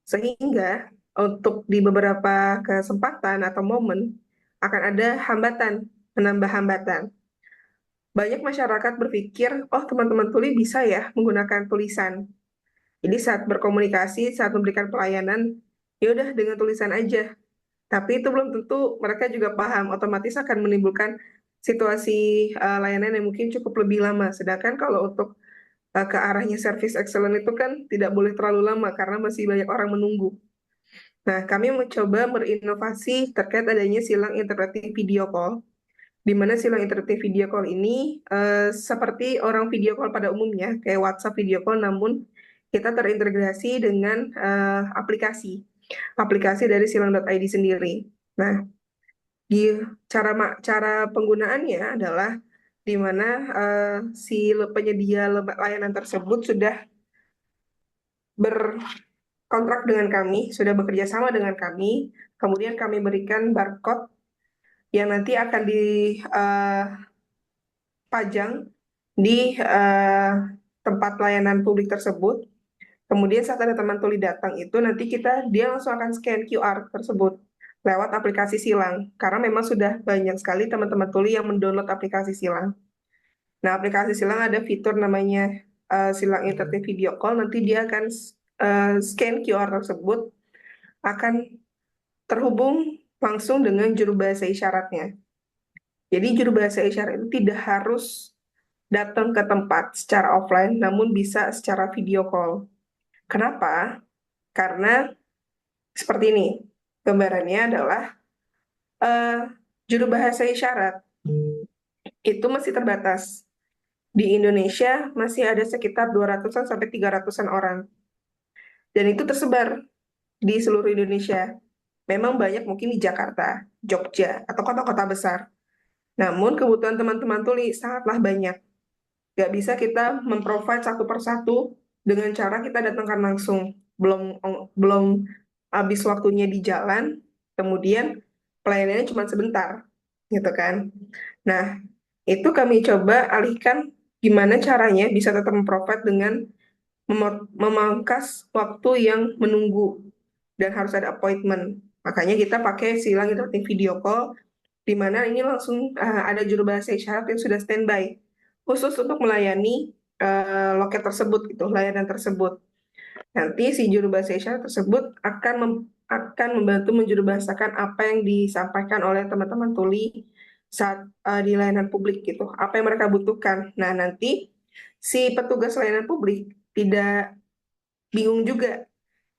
Sehingga untuk di beberapa kesempatan atau momen akan ada hambatan, menambah hambatan. Banyak masyarakat berpikir, oh teman-teman tuli bisa ya menggunakan tulisan. Jadi saat berkomunikasi, saat memberikan pelayanan, ya udah dengan tulisan aja. Tapi itu belum tentu mereka juga paham, otomatis akan menimbulkan situasi layanan yang mungkin cukup lebih lama. Sedangkan kalau untuk ke arahnya service excellent itu kan tidak boleh terlalu lama karena masih banyak orang menunggu. Nah, kami mencoba berinovasi terkait adanya silang interaktif video call, di mana silang interaktif video call ini seperti orang video call pada umumnya, kayak WhatsApp video call, namun kita terintegrasi dengan aplikasi dari silang.id sendiri. Nah, di cara penggunaannya adalah di mana si penyedia layanan tersebut sudah berkontrak dengan kami, sudah bekerja sama dengan kami, kemudian kami berikan barcode yang nanti akan dipajang di tempat layanan publik tersebut. Kemudian saat ada teman tuli datang itu nanti dia langsung akan scan QR tersebut lewat aplikasi Silang. Karena memang sudah banyak sekali teman-teman tuli yang mendownload aplikasi Silang. Nah, aplikasi silang ada fitur namanya silang interaktif video call. Nanti dia akan scan QR tersebut, akan terhubung langsung dengan juru bahasa isyaratnya. Jadi juru bahasa isyarat itu tidak harus datang ke tempat secara offline, namun bisa secara video call. Kenapa? Karena seperti ini. Gambarannya adalah eh, juru bahasa isyarat itu masih terbatas. Di Indonesia masih ada sekitar 200-an sampai 300-an orang. Dan itu tersebar di seluruh Indonesia. Memang banyak mungkin di Jakarta, Jogja, atau kota-kota besar. Namun kebutuhan teman-teman tuli sangatlah banyak. Gak bisa kita memprovide satu persatu dengan cara kita datangkan langsung. Belum habis waktunya di jalan, kemudian pelayanannya cuma sebentar, gitu kan. Nah, itu kami coba alihkan gimana caranya bisa tetap memprovide dengan memangkas waktu yang menunggu dan harus ada appointment. Makanya kita pakai silang interaktif video call, di mana ini langsung ada juru bahasa isyarat yang sudah standby khusus untuk melayani loket tersebut, gitu, layanan tersebut. Nanti si juru bahasa isyarat tersebut akan membantu menjuru bahasakan apa yang disampaikan oleh teman-teman tuli saat di layanan publik, gitu, apa yang mereka butuhkan. Nah, nanti si petugas layanan publik tidak bingung juga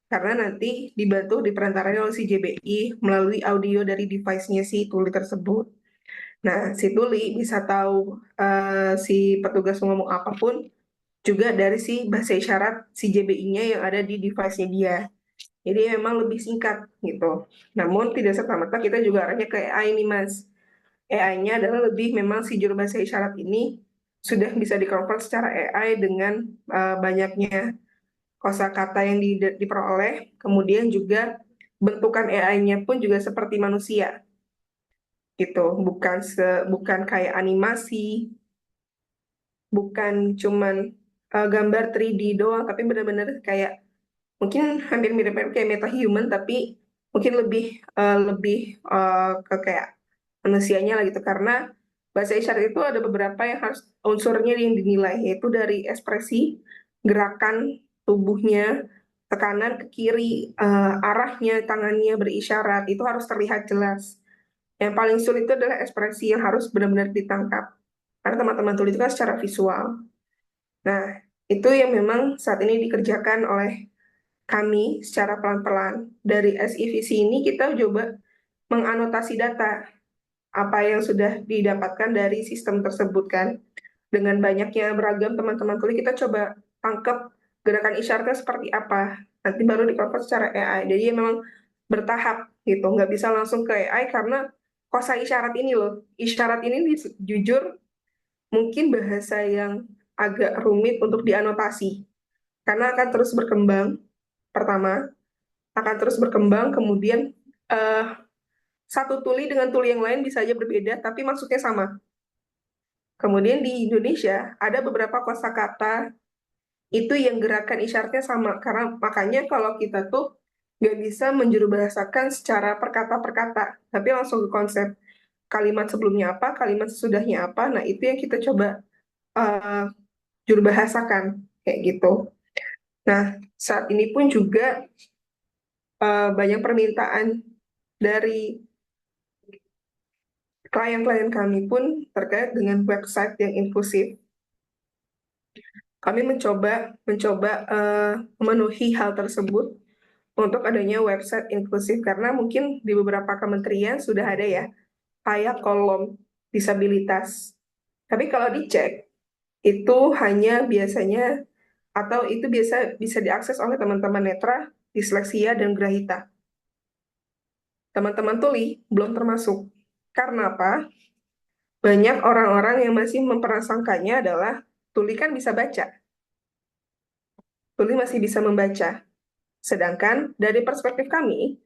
karena nanti dibantu diperantaranya oleh si JBI melalui audio dari device-nya si tuli tersebut. Nah, si tuli bisa tahu si petugas ngomong apapun juga dari si bahasa isyarat si JBI-nya yang ada di device-nya dia. Jadi memang lebih singkat gitu. Namun tidak serta-merta kita juga arahnya ke AI nih, Mas. AI-nya adalah lebih memang si juru bahasa isyarat ini sudah bisa di-convert secara AI dengan banyaknya kosakata yang diperoleh, kemudian juga bentukan AI-nya pun juga seperti manusia gitu, bukan kayak animasi, bukan cuman gambar 3D doang, tapi benar-benar kayak mungkin hampir mirip-mirip kayak metahuman, tapi mungkin lebih ke kayak manusianya lah gitu, karena bahasa isyarat itu ada beberapa yang harus unsurnya yang dinilai, yaitu dari ekspresi, gerakan tubuhnya, tekanan ke kiri, arahnya tangannya berisyarat itu harus terlihat jelas. Yang paling sulit itu adalah ekspresi yang harus benar-benar ditangkap, karena teman-teman tuli itu kan secara visual. Nah, itu yang memang saat ini dikerjakan oleh kami secara pelan-pelan. Dari SIVC ini kita coba menganotasi data apa yang sudah didapatkan dari sistem tersebut kan. Dengan banyaknya beragam teman-teman tuli, kita coba tangkap gerakan isyaratnya seperti apa. Nanti baru di-convert secara AI. Jadi ya memang bertahap gitu, nggak bisa langsung ke AI karena kosa isyarat ini loh. Isyarat ini jujur mungkin bahasa yang agak rumit untuk dianotasi. Karena akan terus berkembang, pertama, akan terus berkembang, kemudian eh, satu tuli dengan tuli yang lain bisa aja berbeda, tapi maksudnya sama. Kemudian di Indonesia ada beberapa kosakata itu yang gerakan isyaratnya sama, karena makanya kalau kita tuh nggak bisa menjuru bahasakan secara perkata per kata, tapi langsung ke konsep kalimat sebelumnya apa, kalimat sesudahnya apa. Nah, itu yang kita coba uh, juru bahasakan kayak gitu. Nah, saat ini pun juga banyak permintaan dari klien-klien kami pun terkait dengan website yang inklusif. Kami mencoba memenuhi hal tersebut untuk adanya website inklusif, karena mungkin di beberapa kementerian sudah ada ya kayak kolom disabilitas. Tapi kalau dicek itu hanya biasanya atau itu bisa diakses oleh teman-teman netra, disleksia dan grahita. Teman-teman tuli belum termasuk. Karena apa? Banyak orang-orang yang masih memprasangkanya adalah tuli kan bisa baca. Tuli masih bisa membaca. Sedangkan dari perspektif kami,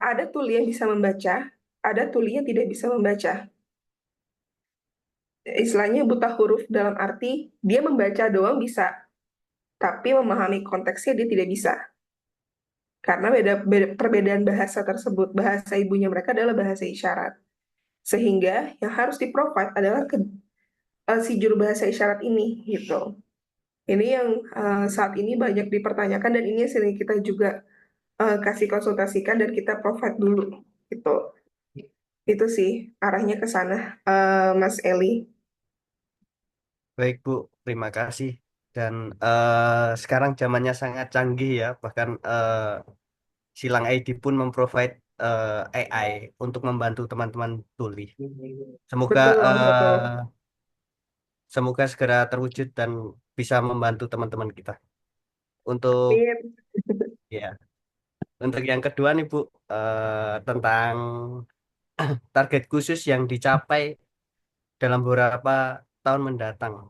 ada tuli yang bisa membaca, ada tuli yang tidak bisa membaca. Istilahnya buta huruf dalam arti dia membaca doang bisa, tapi memahami konteksnya dia tidak bisa. Karena perbedaan bahasa tersebut, bahasa ibunya mereka adalah bahasa isyarat. Sehingga yang harus di-provide adalah si juru bahasa isyarat ini gitu. Ini yang saat ini banyak dipertanyakan dan ini yang sering kita juga kasih konsultasikan dan kita provide dulu gitu. Itu sih arahnya ke sana, Mas Eli. Baik Bu, terima kasih. Dan sekarang zamannya sangat canggih ya, bahkan Silang ID pun memprovide AI untuk membantu teman-teman tuli. Semoga Betul, betul. semoga segera terwujud dan bisa membantu teman-teman kita. Untuk Amin. ya, untuk yang kedua nih Bu, tentang target khusus yang dicapai dalam beberapa tahun mendatang.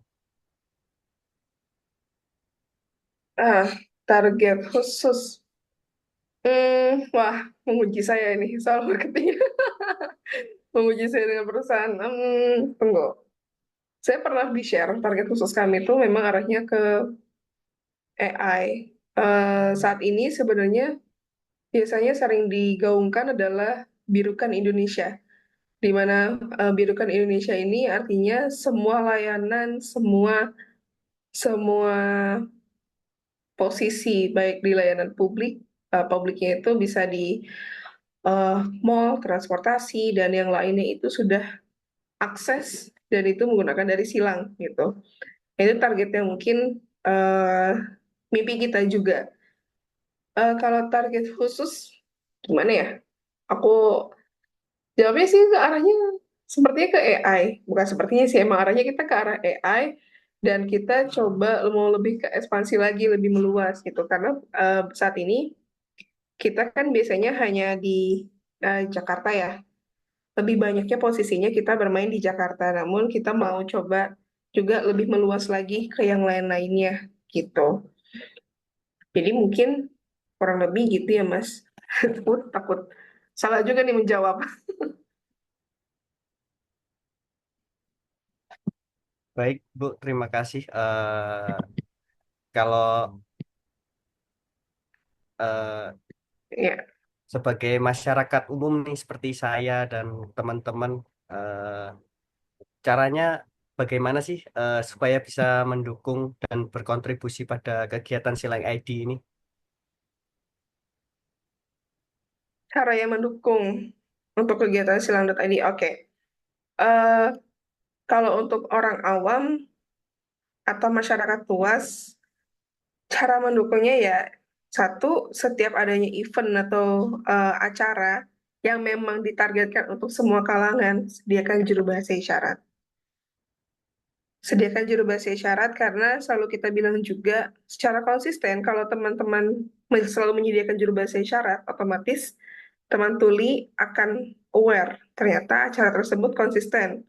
Ah, target khusus. Wah, menguji saya ini soal marketing. Menguji saya dengan perusahaan. Tunggu. Saya pernah di-share target khusus kami itu memang arahnya ke AI. Saat ini sebenarnya biasanya sering digaungkan adalah Birukan Indonesia, di mana Birukan Indonesia ini artinya semua layanan, semua semua posisi baik di layanan publik, publiknya itu bisa di mall, transportasi dan yang lainnya itu sudah akses dan itu menggunakan dari silang gitu. Itu target yang mungkin eh, mimpi kita juga. Kalau target khusus gimana ya? Aku jawabnya sih ke arahnya sepertinya ke AI. Bukan sepertinya sih, emang arahnya kita ke arah AI dan kita coba mau lebih ke ekspansi lagi, lebih meluas gitu. Karena saat ini kita kan biasanya hanya di Jakarta ya. Lebih banyaknya posisinya kita bermain di Jakarta, namun kita mau coba juga lebih meluas lagi ke yang lain-lainnya gitu. Jadi mungkin kurang lebih gitu ya Mas. Takut salah juga nih menjawab. Baik Bu, terima kasih. Kalau eh, Ya, sebagai masyarakat umum nih seperti saya dan teman-teman, eh, caranya bagaimana sih supaya bisa mendukung dan berkontribusi pada kegiatan Silang ID ini? cara yang mendukung untuk kegiatan silang.id. Oke. Eh, Kalau untuk orang awam atau masyarakat luas, cara mendukungnya ya satu, setiap adanya event atau acara yang memang ditargetkan untuk semua kalangan, sediakan juru bahasa isyarat. Sediakan juru bahasa isyarat karena selalu kita bilang juga secara konsisten kalau teman-teman selalu menyediakan juru bahasa isyarat, otomatis teman tuli akan aware ternyata acara tersebut konsisten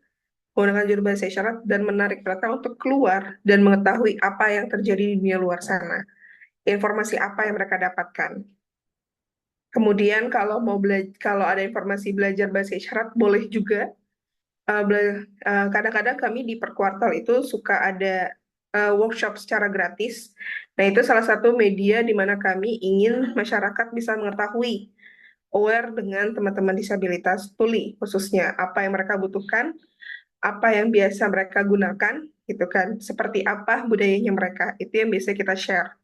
menggunakan juru bahasa isyarat dan menarik mereka untuk keluar dan mengetahui apa yang terjadi di dunia luar sana, informasi apa yang mereka dapatkan. Kemudian kalau mau kalau ada informasi belajar bahasa isyarat boleh juga. Kadang-kadang kami di per kuartal itu suka ada workshop secara gratis. Nah, itu salah satu media di mana kami ingin masyarakat bisa mengetahui, aware dengan teman-teman disabilitas tuli, khususnya apa yang mereka butuhkan, apa yang biasa mereka gunakan, gitu kan, seperti apa budayanya mereka, itu yang biasa kita share.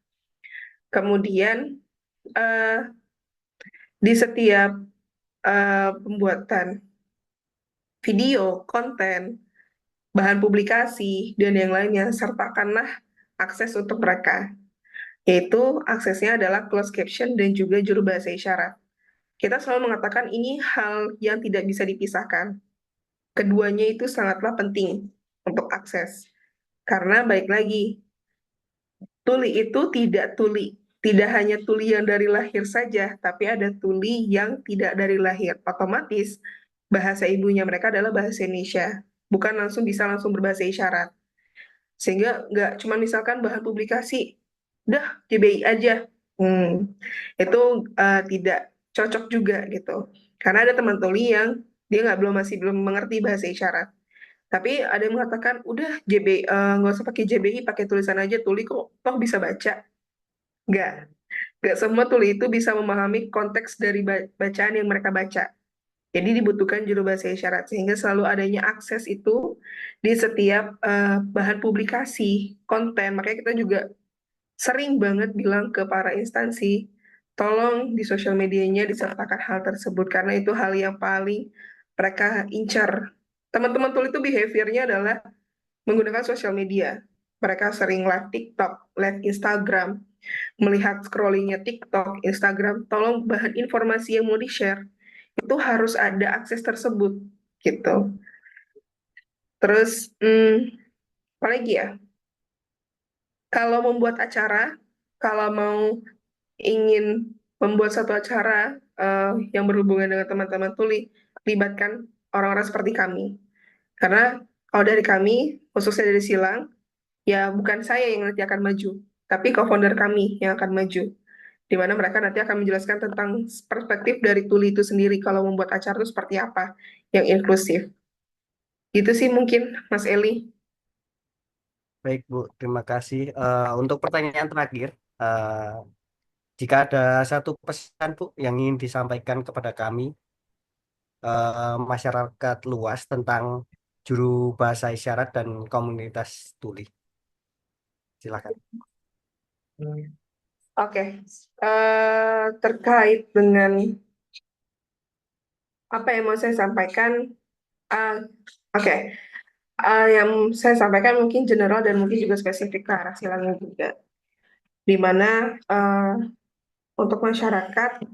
Kemudian eh, di setiap pembuatan video, konten, bahan publikasi, dan yang lainnya, sertakanlah akses untuk mereka, yaitu aksesnya adalah closed caption dan juga juru bahasa isyarat. Kita selalu mengatakan ini hal yang tidak bisa dipisahkan. Keduanya itu sangatlah penting untuk akses. Karena baik lagi, tuli itu tidak tuli. Tidak hanya tuli yang dari lahir saja, tapi ada tuli yang tidak dari lahir. Otomatis bahasa ibunya mereka adalah bahasa Indonesia. Bukan langsung bisa langsung berbahasa isyarat. Sehingga nggak cuma misalkan bahan publikasi, udah JBI aja. Itu tidak cocok juga gitu. Karena ada teman tuli yang dia masih belum mengerti bahasa isyarat. Tapi ada yang mengatakan, udah JBI, nggak usah pakai JBI, pakai tulisan aja, tuli kok toh bisa baca. Nggak semua tuli itu bisa memahami konteks dari bacaan yang mereka baca. Jadi dibutuhkan juru bahasa isyarat sehingga selalu adanya akses itu di setiap bahan publikasi konten. Makanya kita juga sering banget bilang ke para instansi, tolong di sosial medianya disertakan hal tersebut karena itu hal yang paling mereka incar. Teman-teman tuli itu behaviornya adalah menggunakan sosial media. Mereka sering live TikTok, live Instagram, melihat scrollingnya TikTok, Instagram. Tolong bahan informasi yang mau di-share itu harus ada akses tersebut gitu. Terus, apa lagi ya? Kalau membuat acara, kalau mau ingin membuat satu acara yang berhubungan dengan teman-teman tuli, libatkan orang-orang seperti kami. Karena kalau dari kami, khususnya dari Silang, ya bukan saya yang nanti akan maju, tapi co-founder kami yang akan maju. Di mana mereka nanti akan menjelaskan tentang perspektif dari tuli itu sendiri kalau membuat acara itu seperti apa, yang inklusif. Itu sih mungkin, Mas Eli. Baik, Bu. Terima kasih. Untuk pertanyaan terakhir, jika ada satu pesan, Bu, yang ingin disampaikan kepada kami, masyarakat luas tentang juru bahasa isyarat dan komunitas tuli. Silakan. Oke, terkait dengan apa yang mau saya sampaikan, uh, oke, yang saya sampaikan mungkin general dan mungkin juga spesifik ke arah silangnya juga, di mana untuk masyarakat,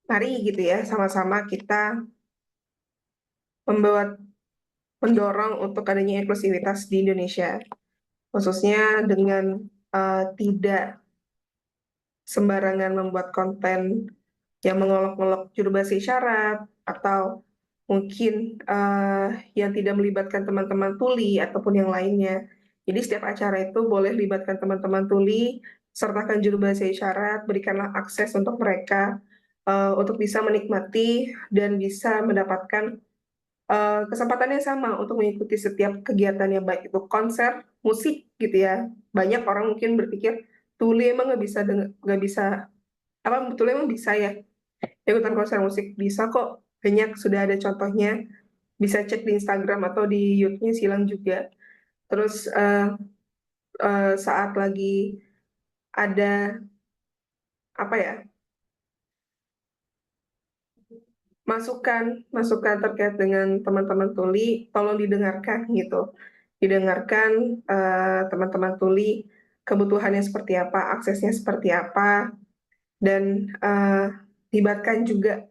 mari gitu ya, sama-sama kita membuat mendorong untuk adanya inklusivitas di Indonesia, khususnya dengan tidak sembarangan membuat konten yang mengolok-olok juru bahasa isyarat atau mungkin yang tidak melibatkan teman-teman tuli ataupun yang lainnya. Jadi setiap acara itu boleh libatkan teman-teman tuli, sertakan juru bahasa isyarat, berikanlah akses untuk mereka untuk bisa menikmati dan bisa mendapatkan kesempatan yang sama untuk mengikuti setiap kegiatannya, baik itu konser, musik gitu ya. Banyak orang mungkin berpikir tuli emang nggak bisa apa tuli emang bisa ya ikutan konser musik, bisa kok, banyak sudah ada contohnya, bisa cek di Instagram atau di YouTube-nya Silang juga. Terus saat lagi ada apa ya, masukan masukan terkait dengan teman-teman tuli, tolong didengarkan gitu, didengarkan teman-teman tuli kebutuhannya seperti apa, aksesnya seperti apa, dan libatkan juga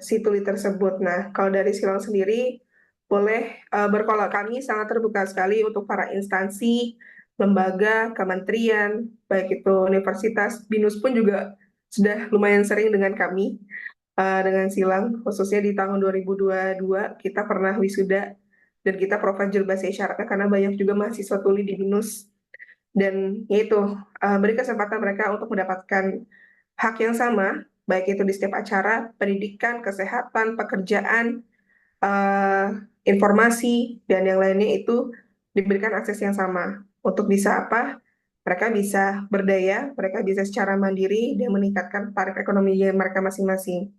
si tuli tersebut. Nah, kalau dari Silang sendiri, boleh kami sangat terbuka sekali untuk para instansi, lembaga, kementerian, baik itu universitas, BINUS pun juga sudah lumayan sering dengan kami, dengan Silang, khususnya di tahun 2022, kita pernah wisuda, dan kita provide juru bahasa isyaratnya karena banyak juga mahasiswa tuli di BINUS. Dan yaitu, beri kesempatan mereka untuk mendapatkan hak yang sama, baik itu di setiap acara, pendidikan, kesehatan, pekerjaan, eh, informasi, dan yang lainnya itu diberikan akses yang sama. Untuk bisa apa? Mereka bisa berdaya, mereka bisa secara mandiri dan meningkatkan taraf ekonomi mereka masing-masing.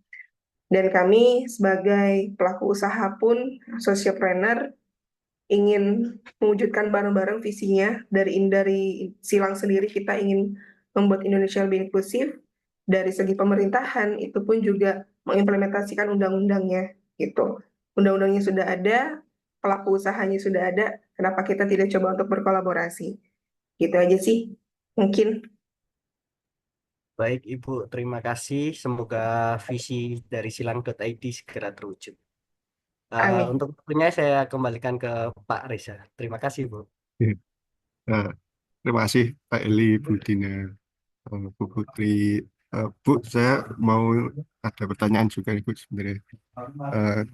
Dan kami sebagai pelaku usaha pun, sociopreneur, ingin mewujudkan bareng-bareng visinya dari Silang sendiri. Kita ingin membuat Indonesia lebih inklusif. Dari segi pemerintahan itu pun juga mengimplementasikan undang-undangnya gitu. Undang-undangnya sudah ada, pelaku usahanya sudah ada, kenapa kita tidak coba untuk berkolaborasi? Gitu aja sih mungkin. Baik, Ibu. Terima kasih. Semoga visi dari silang.id segera terwujud. Amin. Untuk waktunya saya kembalikan ke Pak Reza. Terima kasih, Bu. Ya. Eh, Terima kasih Pak Eli, Bu Dina, Bu Putri. Bu, saya mau ada pertanyaan juga nih Bu sebenarnya.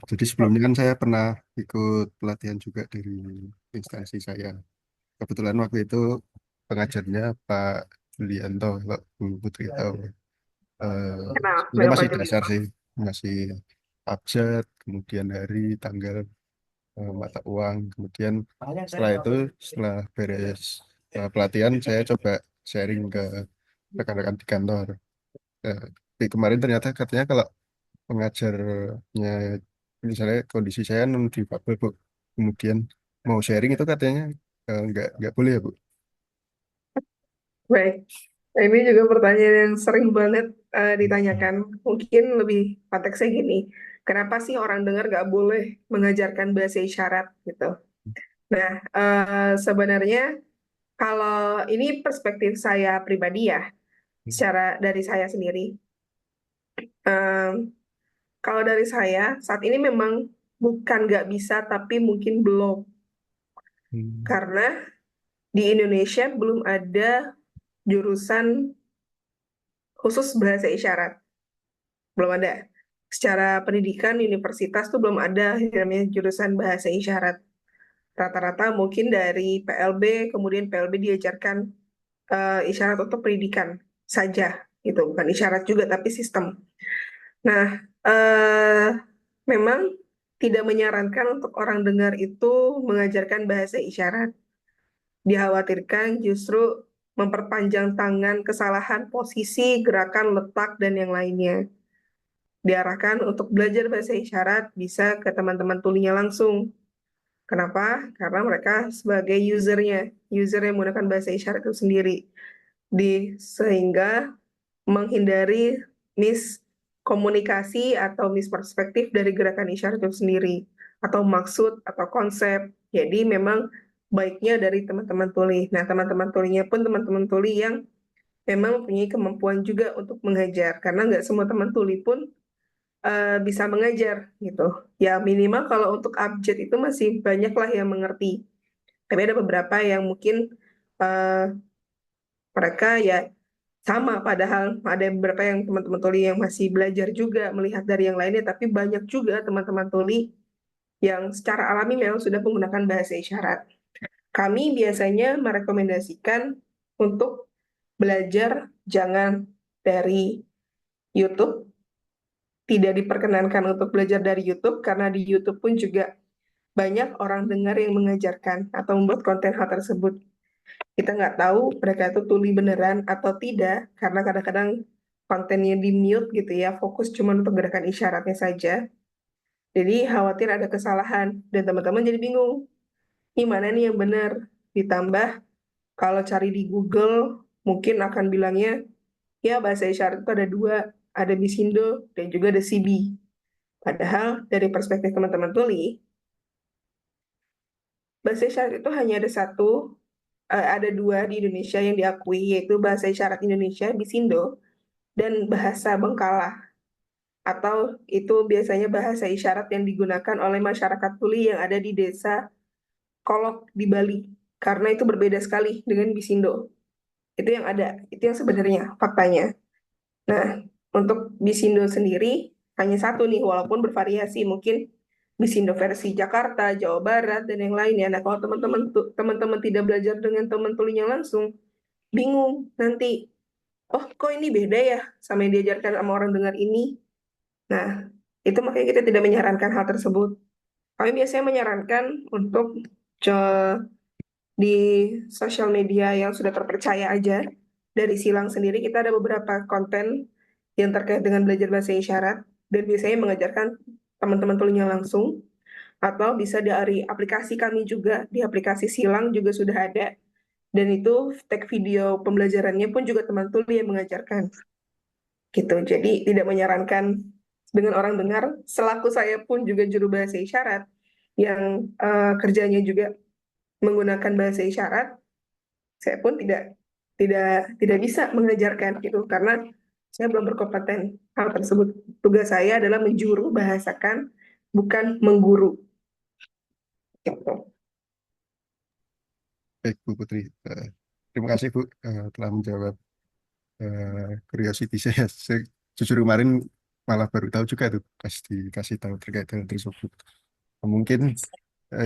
Jadi sebelumnya kan saya pernah ikut pelatihan juga dari instansi saya. Kebetulan waktu itu pengajarnya Pak Julianto, kalau Bu Putri tahu. Kenal Sebenarnya dengan Pak masih dasar Julito. sih, masih abjad, kemudian hari, tanggal, mata uang. Kemudian setelah itu, setelah beres pelatihan, saya coba sharing ke rekan-rekan di kantor. Tapi kemarin ternyata katanya kalau pengajarnya, misalnya kondisi saya non difabel Bu, kemudian mau sharing itu katanya nggak boleh ya Bu. Baik. Nah, ini juga pertanyaan yang sering banget ditanyakan. Mungkin lebih konteksnya gini, kenapa sih orang dengar nggak boleh mengajarkan bahasa isyarat gitu? Nah, sebenarnya kalau ini perspektif saya pribadi ya, secara dari saya sendiri. Em, Kalau dari saya, saat ini memang bukan nggak bisa, tapi mungkin belum. Hmm. Karena di Indonesia belum ada jurusan khusus bahasa isyarat. Belum ada. Secara pendidikan, universitas tuh belum ada yang namanya jurusan bahasa isyarat. Rata-rata mungkin dari PLB, kemudian PLB diajarkan isyarat untuk pendidikan saja. Gitu. Bukan isyarat juga, tapi sistem. Nah, memang tidak menyarankan untuk orang dengar itu mengajarkan bahasa isyarat. Dikhawatirkan justru memperpanjang tangan kesalahan posisi, gerakan, letak, dan yang lainnya. Diarahkan untuk belajar bahasa isyarat bisa ke teman-teman tulinya langsung. Kenapa? Karena mereka sebagai user yang menggunakan bahasa isyarat itu sendiri. Sehingga menghindari miskomunikasi atau misperspektif dari gerakan isyarat itu sendiri atau maksud atau konsep. Jadi memang baiknya dari teman-teman tuli. Nah, teman-teman tulinya pun teman-teman tuli yang memang mempunyai kemampuan juga untuk mengajar karena nggak semua teman tuli pun bisa mengajar gitu. Ya minimal kalau untuk abjad itu masih banyak lah yang mengerti. Tapi ada beberapa yang mungkin eh, mereka ya sama, padahal ada beberapa yang teman-teman tuli yang masih belajar juga melihat dari yang lainnya, tapi banyak juga teman-teman tuli yang secara alami memang sudah menggunakan bahasa isyarat. Kami biasanya merekomendasikan untuk belajar jangan dari YouTube, tidak diperkenankan untuk belajar dari YouTube karena di YouTube pun juga banyak orang dengar yang mengajarkan atau membuat konten hal tersebut. Kita nggak tahu mereka itu tuli beneran atau tidak, karena kadang-kadang kontennya di mute gitu ya, fokus cuma untuk gerakan isyaratnya saja. Jadi khawatir ada kesalahan dan teman-teman jadi bingung. Ini mana nih yang benar? Ditambah kalau cari di Google mungkin akan bilangnya ya bahasa isyarat itu ada dua, ada Bisindo dan juga ada CB. Padahal dari perspektif teman-teman tuli, bahasa isyarat itu hanya ada satu, ada dua di Indonesia yang diakui, yaitu bahasa isyarat Indonesia, Bisindo, dan bahasa Bengkala, atau itu biasanya bahasa isyarat yang digunakan oleh masyarakat tuli yang ada di desa Kolok di Bali, karena itu berbeda sekali dengan Bisindo. Itu yang ada, itu yang sebenarnya faktanya. Nah, untuk Bisindo sendiri hanya satu nih, walaupun bervariasi, mungkin Bisindo versi Jakarta, Jawa Barat, dan yang lainnya. Nah, kalau teman-teman tidak belajar dengan teman tulinya langsung, bingung nanti, oh kok ini beda ya sama yang diajarkan sama orang dengar ini. Nah, itu makanya kita tidak menyarankan hal tersebut. Kami biasanya menyarankan untuk di sosial media yang sudah terpercaya aja. Dari Silang sendiri kita ada beberapa konten yang terkait dengan belajar bahasa isyarat dan biasanya mengajarkan teman-teman tulinya langsung, atau bisa dari aplikasi kami juga, di aplikasi Silang juga sudah ada, dan itu tag video pembelajarannya pun juga teman tuli yang mengajarkan gitu. Jadi tidak menyarankan dengan orang dengar, selaku saya pun juga juru bahasa isyarat yang kerjanya juga menggunakan bahasa isyarat, saya pun tidak tidak bisa mengajarkan gitu karena saya belum berkompeten hal tersebut. Tugas saya adalah menjuru bahasakan, bukan mengguru gitu. Baik Bu Putri. Terima kasih Bu telah menjawab curiosity saya. Saya jujur kemarin malah baru tahu juga tuh pas dikasih tahu terkait hal tersebut. Mungkin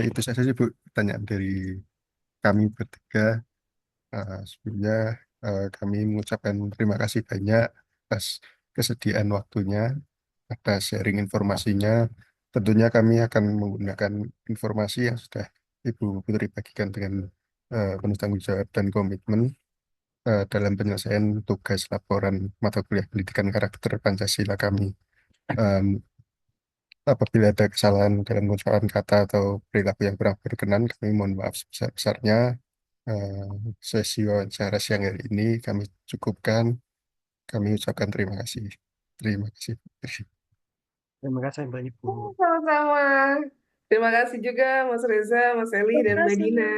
itu saja sih Bu pertanyaan dari kami bertiga. Sebelumnya kami mengucapkan terima kasih banyak atas kesediaan waktunya, atas sharing informasinya. Tentunya kami akan menggunakan informasi yang sudah Ibu Putri bagikan dengan penuh tanggung jawab dan komitmen dalam penyelesaian tugas laporan mata kuliah pendidikan karakter Pancasila kami Em, Apabila ada kesalahan dalam pengucapan kata atau perilaku yang kurang berkenan, kami mohon maaf sebesar-besarnya. Eh, Sesi wawancara siang hari ini kami cukupkan. Kami ucapkan terima kasih. Terima kasih. Terima kasih Mbak Ibu. Sama-sama. Terima kasih juga Mas Reza, Mas Eli, dan Mbak Dina.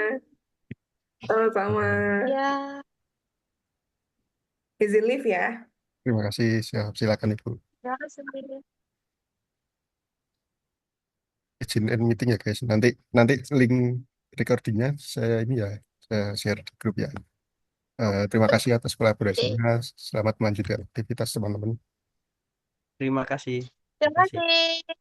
Sama-sama. Ya, Izin live ya. Terima kasih. Silakan Ibu. terima kasih. Izin end meeting ya guys. Nanti nanti link recordingnya saya ini ya, saya share di grup ya. Terima kasih atas kolaborasinya. Selamat melanjutkan aktivitas teman-teman. Terima kasih. Terima Terima kasih. kasih.